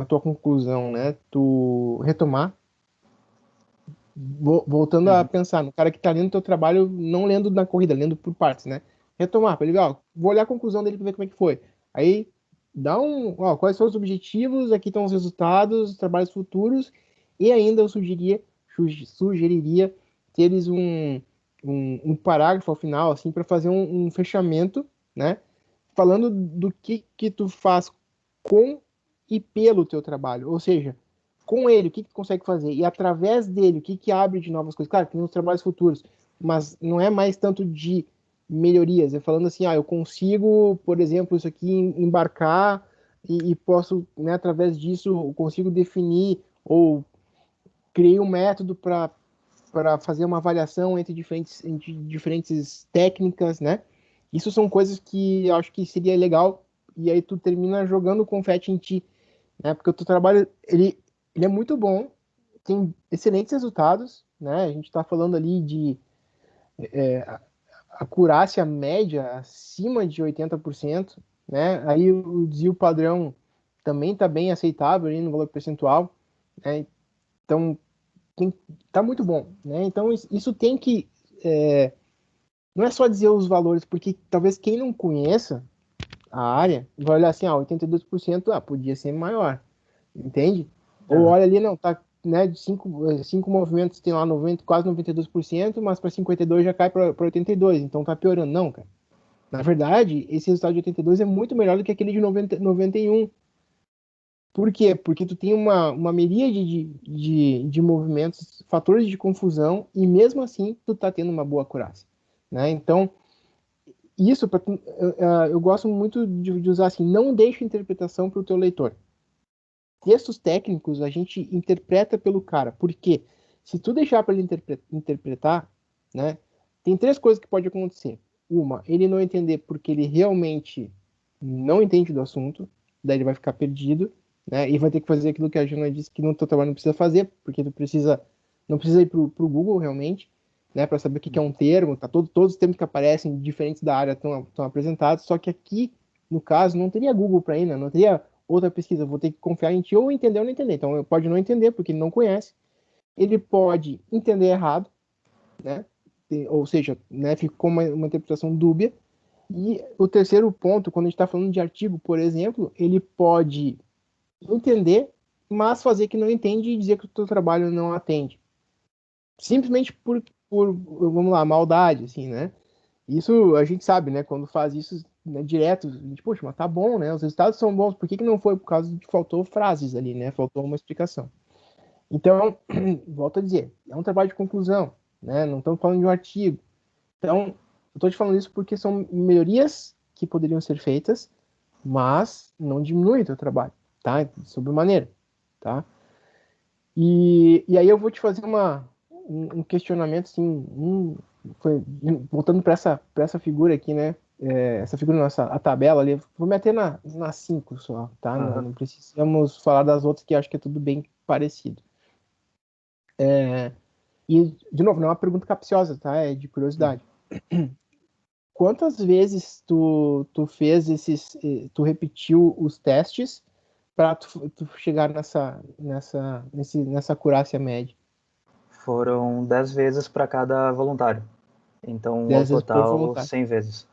tua conclusão, né? Tu retomar, voltando a pensar no cara que tá lendo teu trabalho, não lendo na corrida, lendo por partes, né? Retomar, para ele, vou olhar a conclusão dele para ver como é que foi. Aí dá quais são os objetivos, aqui estão os resultados, os trabalhos futuros, e ainda eu sugeriria teres um parágrafo ao final, assim, para fazer um fechamento, né? Falando do que tu faz com e pelo teu trabalho. Ou seja, com ele, o que tu consegue fazer? E através dele, o que abre de novas coisas? Claro, tem os trabalhos futuros, mas não é mais tanto de melhorias. É falando assim, eu consigo, por exemplo, isso aqui embarcar e posso, né, através disso, eu consigo definir ou criei um método para fazer uma avaliação entre diferentes técnicas, né? Isso são coisas que eu acho que seria legal, e aí tu termina jogando confete em ti, né? Porque o teu trabalho, ele é muito bom, tem excelentes resultados, né? A gente está falando ali de acurácia média acima de 80%, né? Aí o desvio padrão também está bem aceitável ali no valor percentual, né? Então, tá muito bom, né? Então isso tem que não é só dizer os valores, porque talvez quem não conheça a área vai olhar assim, 82%, podia ser maior, entende? Ou olha ali, não, tá, né, de cinco movimentos tem lá 90, quase 92%, mas para 52 já cai para 82, então tá piorando. Não, cara. Na verdade, esse resultado de 82 é muito melhor do que aquele de 91. Por quê? Porque tu tem uma miríade de movimentos, fatores de confusão, e mesmo assim tu tá tendo uma boa acurácia, né? Então, isso eu gosto muito de usar assim, não deixa interpretação para o teu leitor. Textos técnicos a gente interpreta pelo cara, porque se tu deixar para ele interpretar, né, tem três coisas que pode acontecer. Uma, ele não entender porque ele realmente não entende do assunto, daí ele vai ficar perdido, né, e vai ter que fazer aquilo que a Jana disse que no teu trabalho não precisa fazer, porque não precisa ir pro Google realmente, né, para saber o que é um termo, todos os termos que aparecem diferentes da área estão apresentados, só que aqui, no caso, não teria Google para ir, né, não teria outra pesquisa, vou ter que confiar em ti ou entender ou não entender. Então, ele pode não entender, porque ele não conhece. Ele pode entender errado, né? Ou seja, né, ficou uma interpretação dúbia. E o terceiro ponto, quando a gente está falando de artigo, por exemplo, ele pode entender, mas fazer que não entende e dizer que o teu trabalho não atende. Simplesmente por vamos lá, maldade, assim, né? Isso a gente sabe, né? Quando faz isso, né, direto, a gente, poxa, mas tá bom, né? Os resultados são bons, por que que não foi? Por causa de que faltou frases ali, né? Faltou uma explicação. Então, volto a dizer, é um trabalho de conclusão, né? Não estamos falando de um artigo. Então, eu estou te falando isso porque são melhorias que poderiam ser feitas, mas não diminui o teu trabalho, tá? Sobremaneira, tá? E aí eu vou te fazer um questionamento, assim, voltando para essa figura aqui, né? Essa figura nossa, a tabela ali, vou meter na 5 só, tá? Não precisamos falar das outras, que acho que é tudo bem parecido. E, de novo, não é uma pergunta capciosa, tá? É de curiosidade. Quantas vezes tu fez tu repetiu os testes para tu chegar nessa acurácia média? Foram 10 vezes para cada voluntário. Então, 10 ao vezes por total, voluntário. 100 vezes.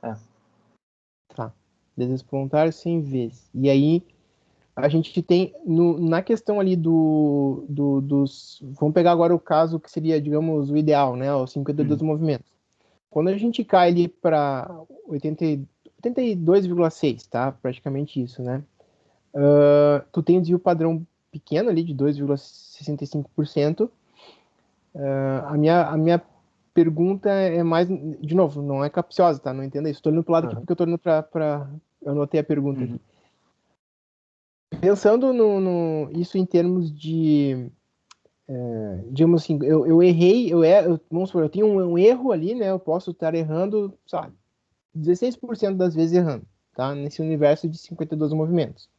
Tá. 10 vezes por voluntário, 100 vezes. E aí, a gente tem, na questão ali dos... Vamos pegar agora o caso que seria, digamos, o ideal, né? Os 52 movimentos. Quando a gente cai ali para 82,6, tá? Praticamente isso, né? Tu tem um desvio padrão pequeno ali, de 2,65%. A minha pergunta é mais, de novo, não é capciosa, tá? Não entenda isso. Estou olhando para o lado aqui porque eu estou olhando para... Eu anotei a pergunta aqui. Pensando isso em termos de... digamos assim, eu errei, vamos supor, eu tenho um erro ali, né? Eu posso estar errando, sabe, 16% das vezes errando, tá? Nesse universo de 52 movimentos.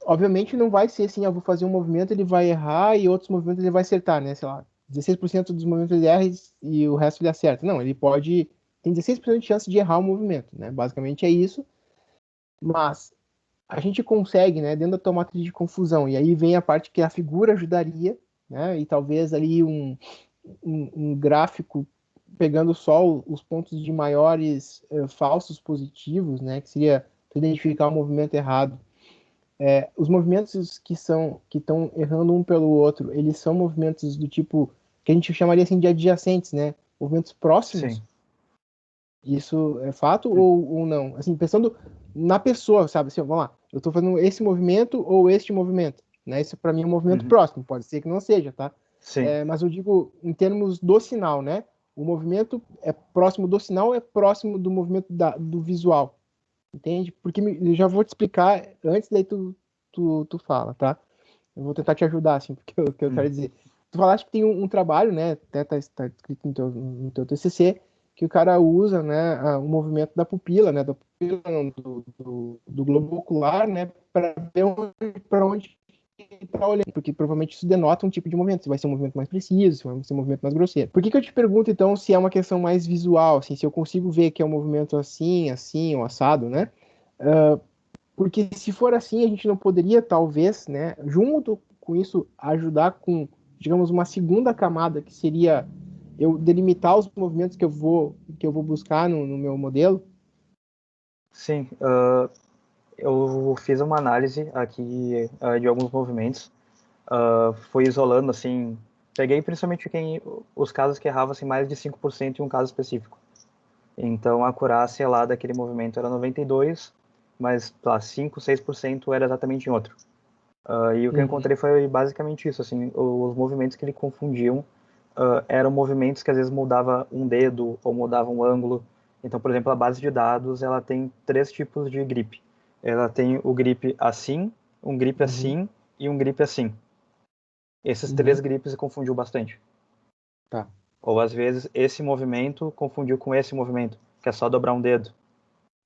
Obviamente não vai ser assim, eu vou fazer um movimento, ele vai errar e outros movimentos ele vai acertar, né? Sei lá, 16% dos movimentos ele erra e o resto ele acerta. Não, ele tem 16% de chance de errar o movimento, né? Basicamente é isso. Mas a gente consegue, né, dentro da tua matriz de confusão, e aí vem a parte que a figura ajudaria, né? E talvez ali um gráfico pegando só os pontos de maiores falsos positivos, né? Que seria identificar o movimento errado. Os movimentos que estão errando um pelo outro, eles são movimentos do tipo que a gente chamaria assim de adjacentes, né? Movimentos próximos. Sim. Isso é fato ou não? Assim, pensando na pessoa, sabe? Assim, vamos lá, eu estou fazendo esse movimento ou este movimento, né? Isso para mim é um movimento próximo, pode ser que não seja, tá? Sim. Mas eu digo em termos do sinal, né? O movimento é próximo do sinal, é próximo do movimento do visual. Entende? Porque eu já vou te explicar antes, daí tu fala, tá? Eu vou tentar te ajudar, assim, porque o que eu quero dizer. Tu falaste que tem um trabalho, né? Até tá escrito no teu TCC, que o cara usa, né, o movimento da pupila, né? Da pupila, não, do globo ocular, né? Para ver para onde tá olhando, porque provavelmente isso denota um tipo de movimento, se vai ser um movimento mais preciso, se vai ser um movimento mais grosseiro. Por que eu te pergunto, então, se é uma questão mais visual, assim, se eu consigo ver que é um movimento assim, assim, ou assado, né? Porque se for assim, a gente não poderia, talvez, né, junto com isso, ajudar com, digamos, uma segunda camada, que seria eu delimitar os movimentos que eu vou buscar no meu modelo? Sim, eu fiz uma análise aqui de alguns movimentos, fui isolando, assim, peguei principalmente os casos que erravam assim, mais de 5% em um caso específico. Então a acurácia lá daquele movimento era 92%, mas lá, 5, 6% era exatamente em outro. E o que eu encontrei foi basicamente isso, assim, os movimentos que ele confundiam eram movimentos que às vezes mudava um dedo ou mudava um ângulo. Então, por exemplo, a base de dados ela tem 3 tipos de grip. Ela tem o grip assim, um grip assim e um grip assim. Esses 3 grips confundiu bastante. Tá. Ou às vezes esse movimento confundiu com esse movimento, que é só dobrar um dedo.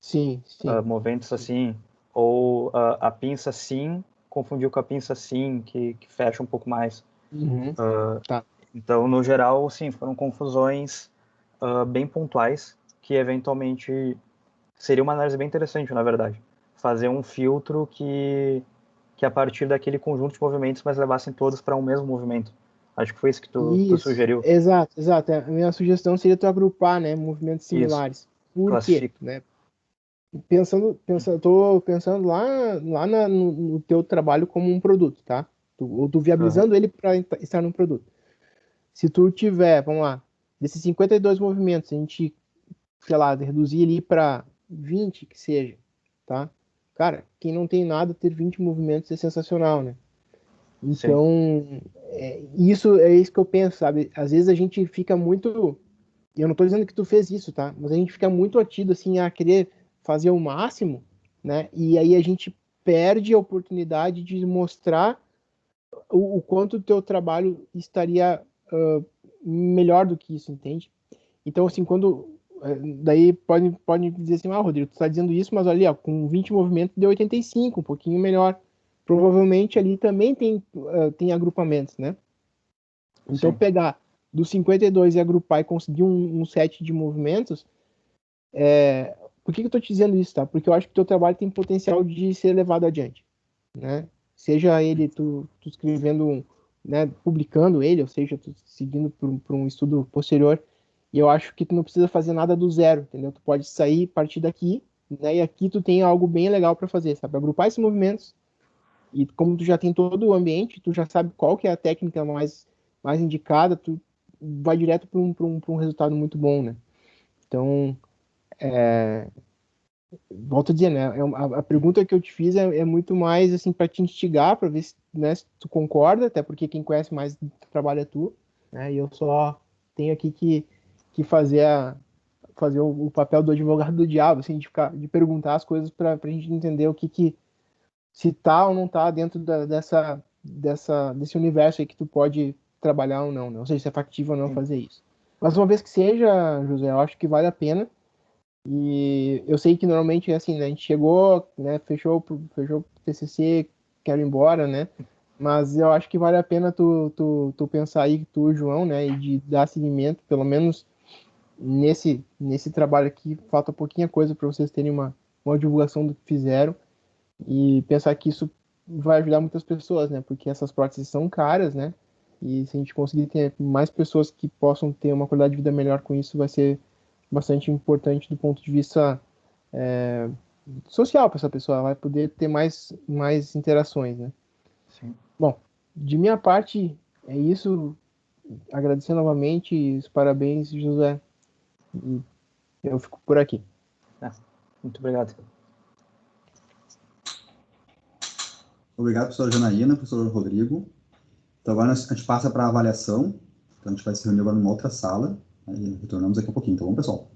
Sim. Movimentos assim. Ou a pinça assim confundiu com a pinça assim, que fecha um pouco mais. Tá. Então, no geral, sim, foram confusões bem pontuais, que eventualmente seria uma análise bem interessante, na verdade. Fazer um filtro que a partir daquele conjunto de movimentos, mas levassem todos para um mesmo movimento. Acho que foi isso que tu Isso, sugeriu. exato. A minha sugestão seria tu agrupar, né, movimentos Isso, similares. Por quê? classifica. Né? Tô pensando lá no teu trabalho como um produto, tá? Ou tu viabilizando ele para estar num produto. Se tu tiver, vamos lá, desses 52 movimentos, a gente sei lá, reduzir ali para 20, que seja, tá? Cara, quem não tem nada, ter 20 movimentos é sensacional, né? Sim, Então, isso é isso que eu penso, sabe? Às vezes a gente fica muito. E eu não tô dizendo que tu fez isso, tá? Mas a gente fica muito atido, assim, a querer fazer o máximo, né? E aí a gente perde a oportunidade de mostrar o quanto o teu trabalho estaria melhor do que isso, entende? Então, assim, quando. Daí pode dizer assim, Rodrigo, tu tá dizendo isso, mas ali, ó, com 20 movimentos deu 85, um pouquinho melhor. Provavelmente ali também tem agrupamentos, né? Então, sim, pegar dos 52 e agrupar e conseguir um set de movimentos, por que eu tô te dizendo isso, tá? Porque eu acho que o teu trabalho tem potencial de ser levado adiante, né? Seja ele tu escrevendo, né, publicando ele, ou seja, tu seguindo por um estudo posterior. E eu acho que tu não precisa fazer nada do zero, entendeu? Tu pode sair, partir daqui, né? E aqui tu tem algo bem legal para fazer, sabe? Agrupar esses movimentos e como tu já tem todo o ambiente, tu já sabe qual que é a técnica mais indicada, tu vai direto para um resultado muito bom, né? Então, volto a dizer, né? A pergunta que eu te fiz é muito mais assim para te instigar, para ver se, né, se tu concorda, até porque quem conhece mais do trabalho é tu, né? E eu só tenho aqui que fazer o papel do advogado do diabo, assim, de perguntar as coisas para a gente entender o que se tá ou não tá dentro desse universo aí que tu pode trabalhar ou não, né? Ou seja, se é factível ou não sim. fazer isso. Mas uma vez que seja, José, eu acho que vale a pena. E eu sei que normalmente é assim, né? A gente chegou, né? Fechou o TCC, quero ir embora, né? Mas eu acho que vale a pena tu pensar aí, tu, João, né? E de dar seguimento, pelo menos nesse trabalho aqui, falta pouquinha coisa para vocês terem uma divulgação do que fizeram e pensar que isso vai ajudar muitas pessoas, né? Porque essas próteses são caras, né? E se a gente conseguir ter mais pessoas que possam ter uma qualidade de vida melhor com isso, vai ser bastante importante do ponto de vista é, social para essa pessoa. Ela vai poder ter mais interações, né? Sim. Bom, de minha parte é isso. Agradecer novamente e os parabéns, José. E eu fico por aqui. Muito obrigado. Obrigado, professora Janaína, professor Rodrigo. Então, agora a gente passa para a avaliação. Então, a gente vai se reunir agora numa outra sala. Aí retornamos daqui a pouquinho. Então, bom, pessoal?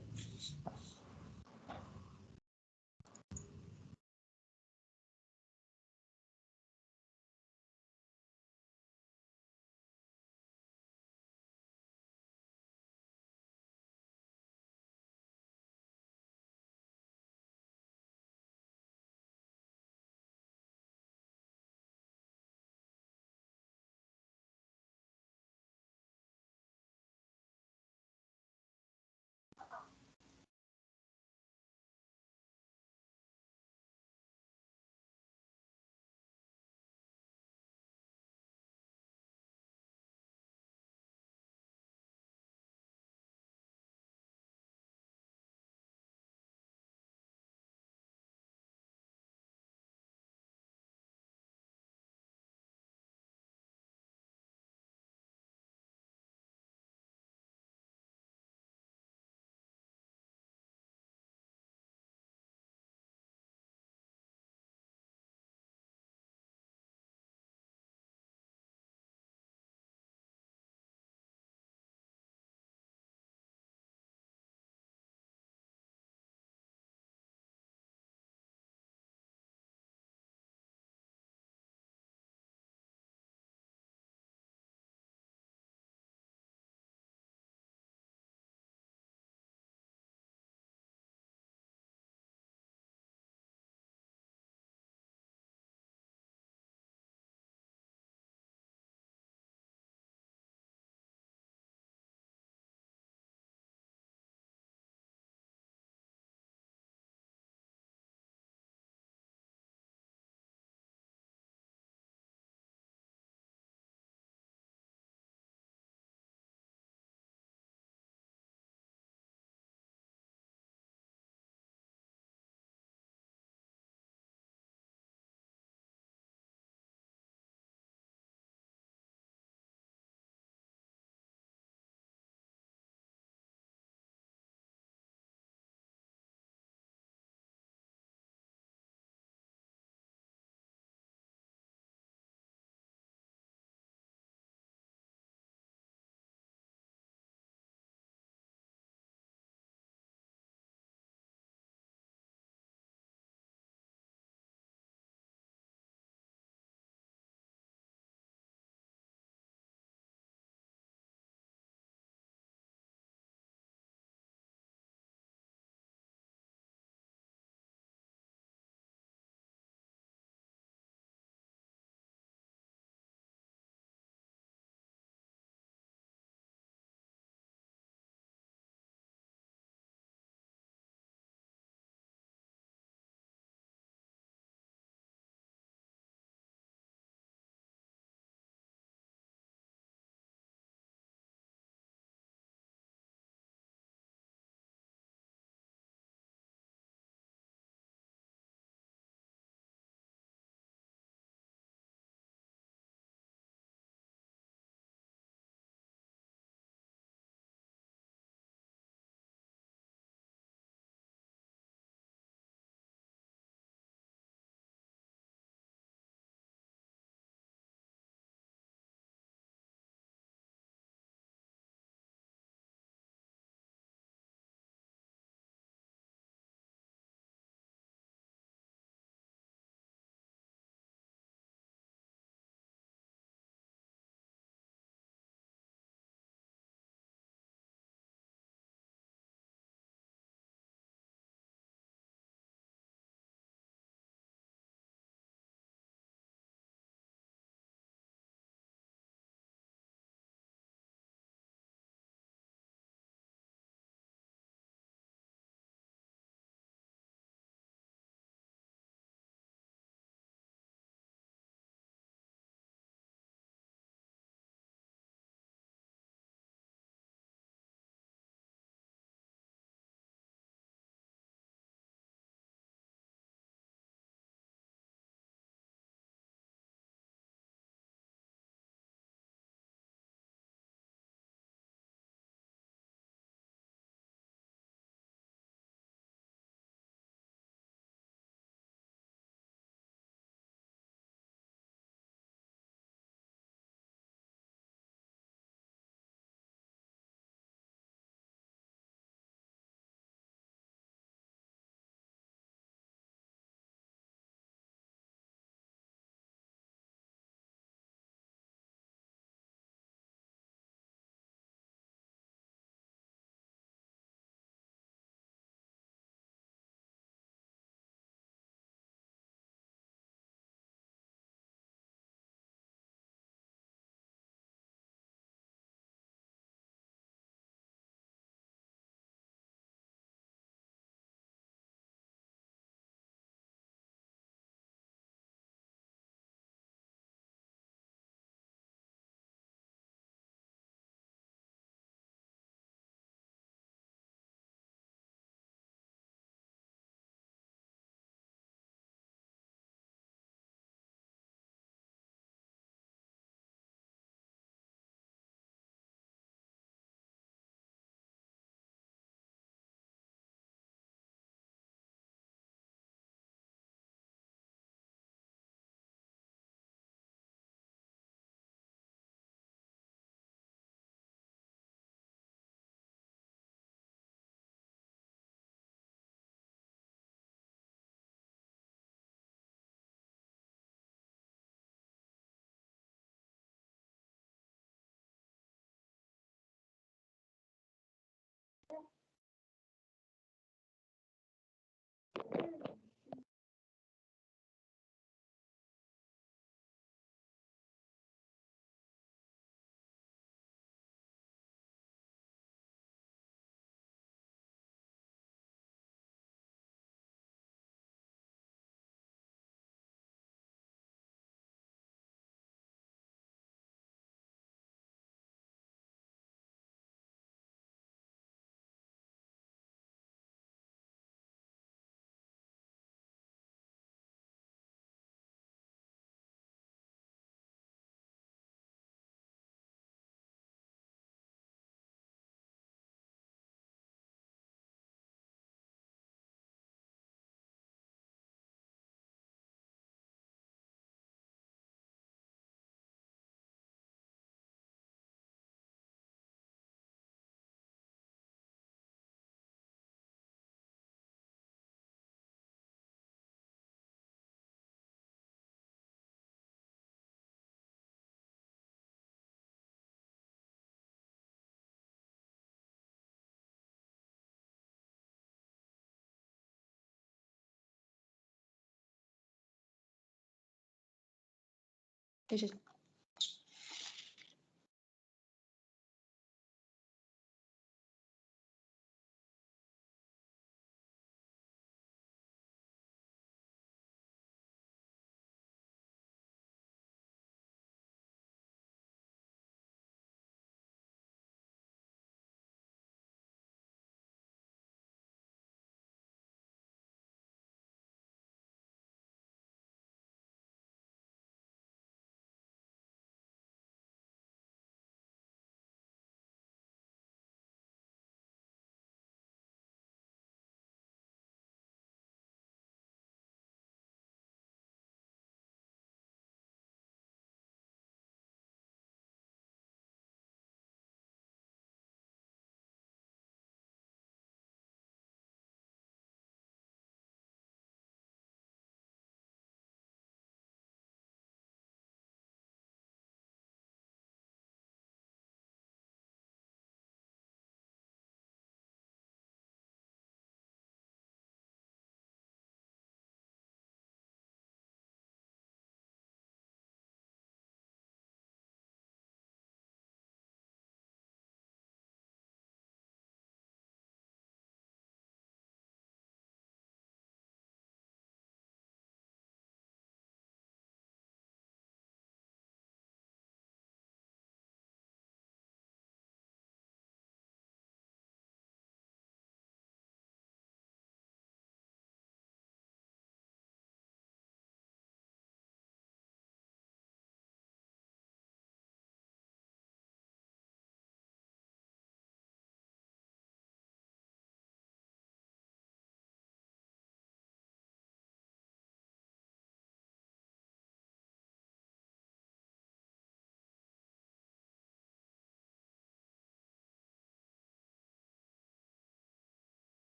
Deixa.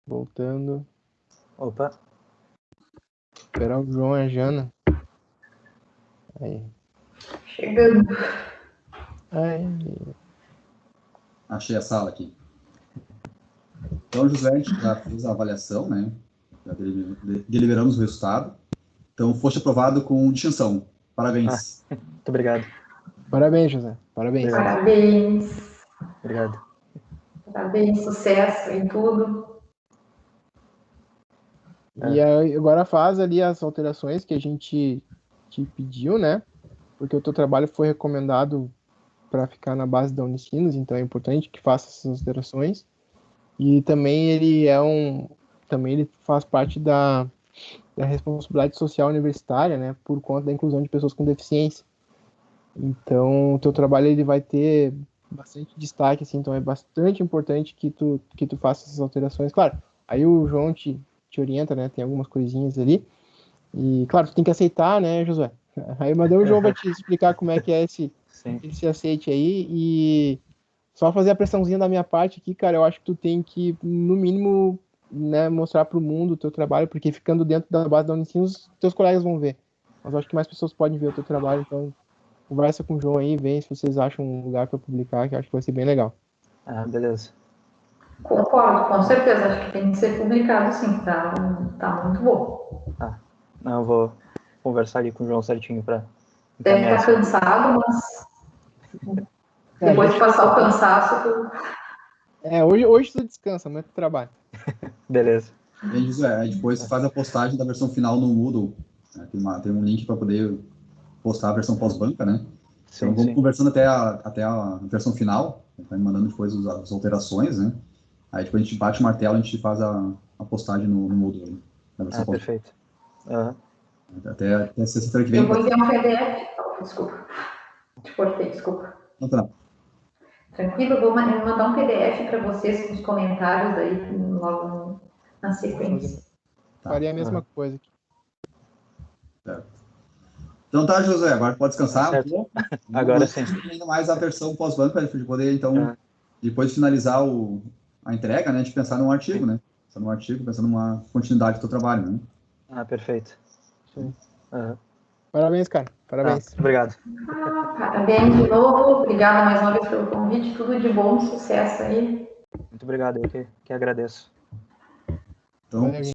Voltando. Opa, Esperar o João e a Jana. Aí. Chegando. Aí. Achei a sala aqui. Então, José, a gente já fez a avaliação, né? Já deliberamos o resultado. Então, foste aprovado com distinção. Parabéns. muito obrigado. Parabéns, José. Parabéns. Obrigado. Parabéns. Obrigado. Parabéns, sucesso em tudo. E aí, agora faz ali as alterações que a gente te pediu, né? Porque o teu trabalho foi recomendado para ficar na base da Unicinos, então é importante que faça essas alterações. E também ele faz parte da responsabilidade social universitária, né? Por conta da inclusão de pessoas com deficiência. Então, o teu trabalho ele vai ter bastante destaque, assim, então é bastante importante que tu faça essas alterações. Claro, aí o João te orienta, né? Tem algumas coisinhas ali. E, claro, tu tem que aceitar, né, Josué? Aí o João vai te explicar como é que é esse aceite aí. E só fazer a pressãozinha da minha parte aqui, cara, eu acho que tu tem que, no mínimo, né, mostrar para o mundo o teu trabalho, porque ficando dentro da base da Unicinos, teus colegas vão ver. Mas eu acho que mais pessoas podem ver o teu trabalho, então conversa com o João aí, vê se vocês acham um lugar para publicar, que eu acho que vai ser bem legal. Ah, beleza. Concordo, com certeza. Acho que tem que ser publicado, sim. Tá muito bom. Não, eu vou conversar ali com o João certinho para Deve estar cansado, mas depois de passar o cansaço, hoje tu descansa, mas tu trabalha. Beleza. Aí depois você faz a postagem da versão final no Moodle. Né? Tem um link para poder postar a versão pós-banca, né? Então vamos conversando até a versão final, vai me mandando depois as alterações, né? Aí depois a gente bate o martelo, a gente faz a postagem no Moodle. Perfeito. Até sexta-feira que vem. Eu vou enviar um PDF. Desculpa. Te cortei, desculpa. Não, tá. Tranquilo, eu vou mandar um PDF para vocês com os comentários aí logo na sequência. Faria a mesma coisa aqui. Certo. Então tá, José, agora pode descansar. Agora sim. Ainda mais a versão pós-banco, para a gente poder, então, depois de finalizar a entrega, né, a gente pensar num artigo, né? Pensar numa continuidade do teu trabalho, né? Perfeito. Sim. Parabéns, cara. Parabéns. Obrigado. Parabéns de novo. Obrigada mais uma vez pelo convite. Tudo de bom, sucesso aí. Muito obrigado, eu que agradeço. Então,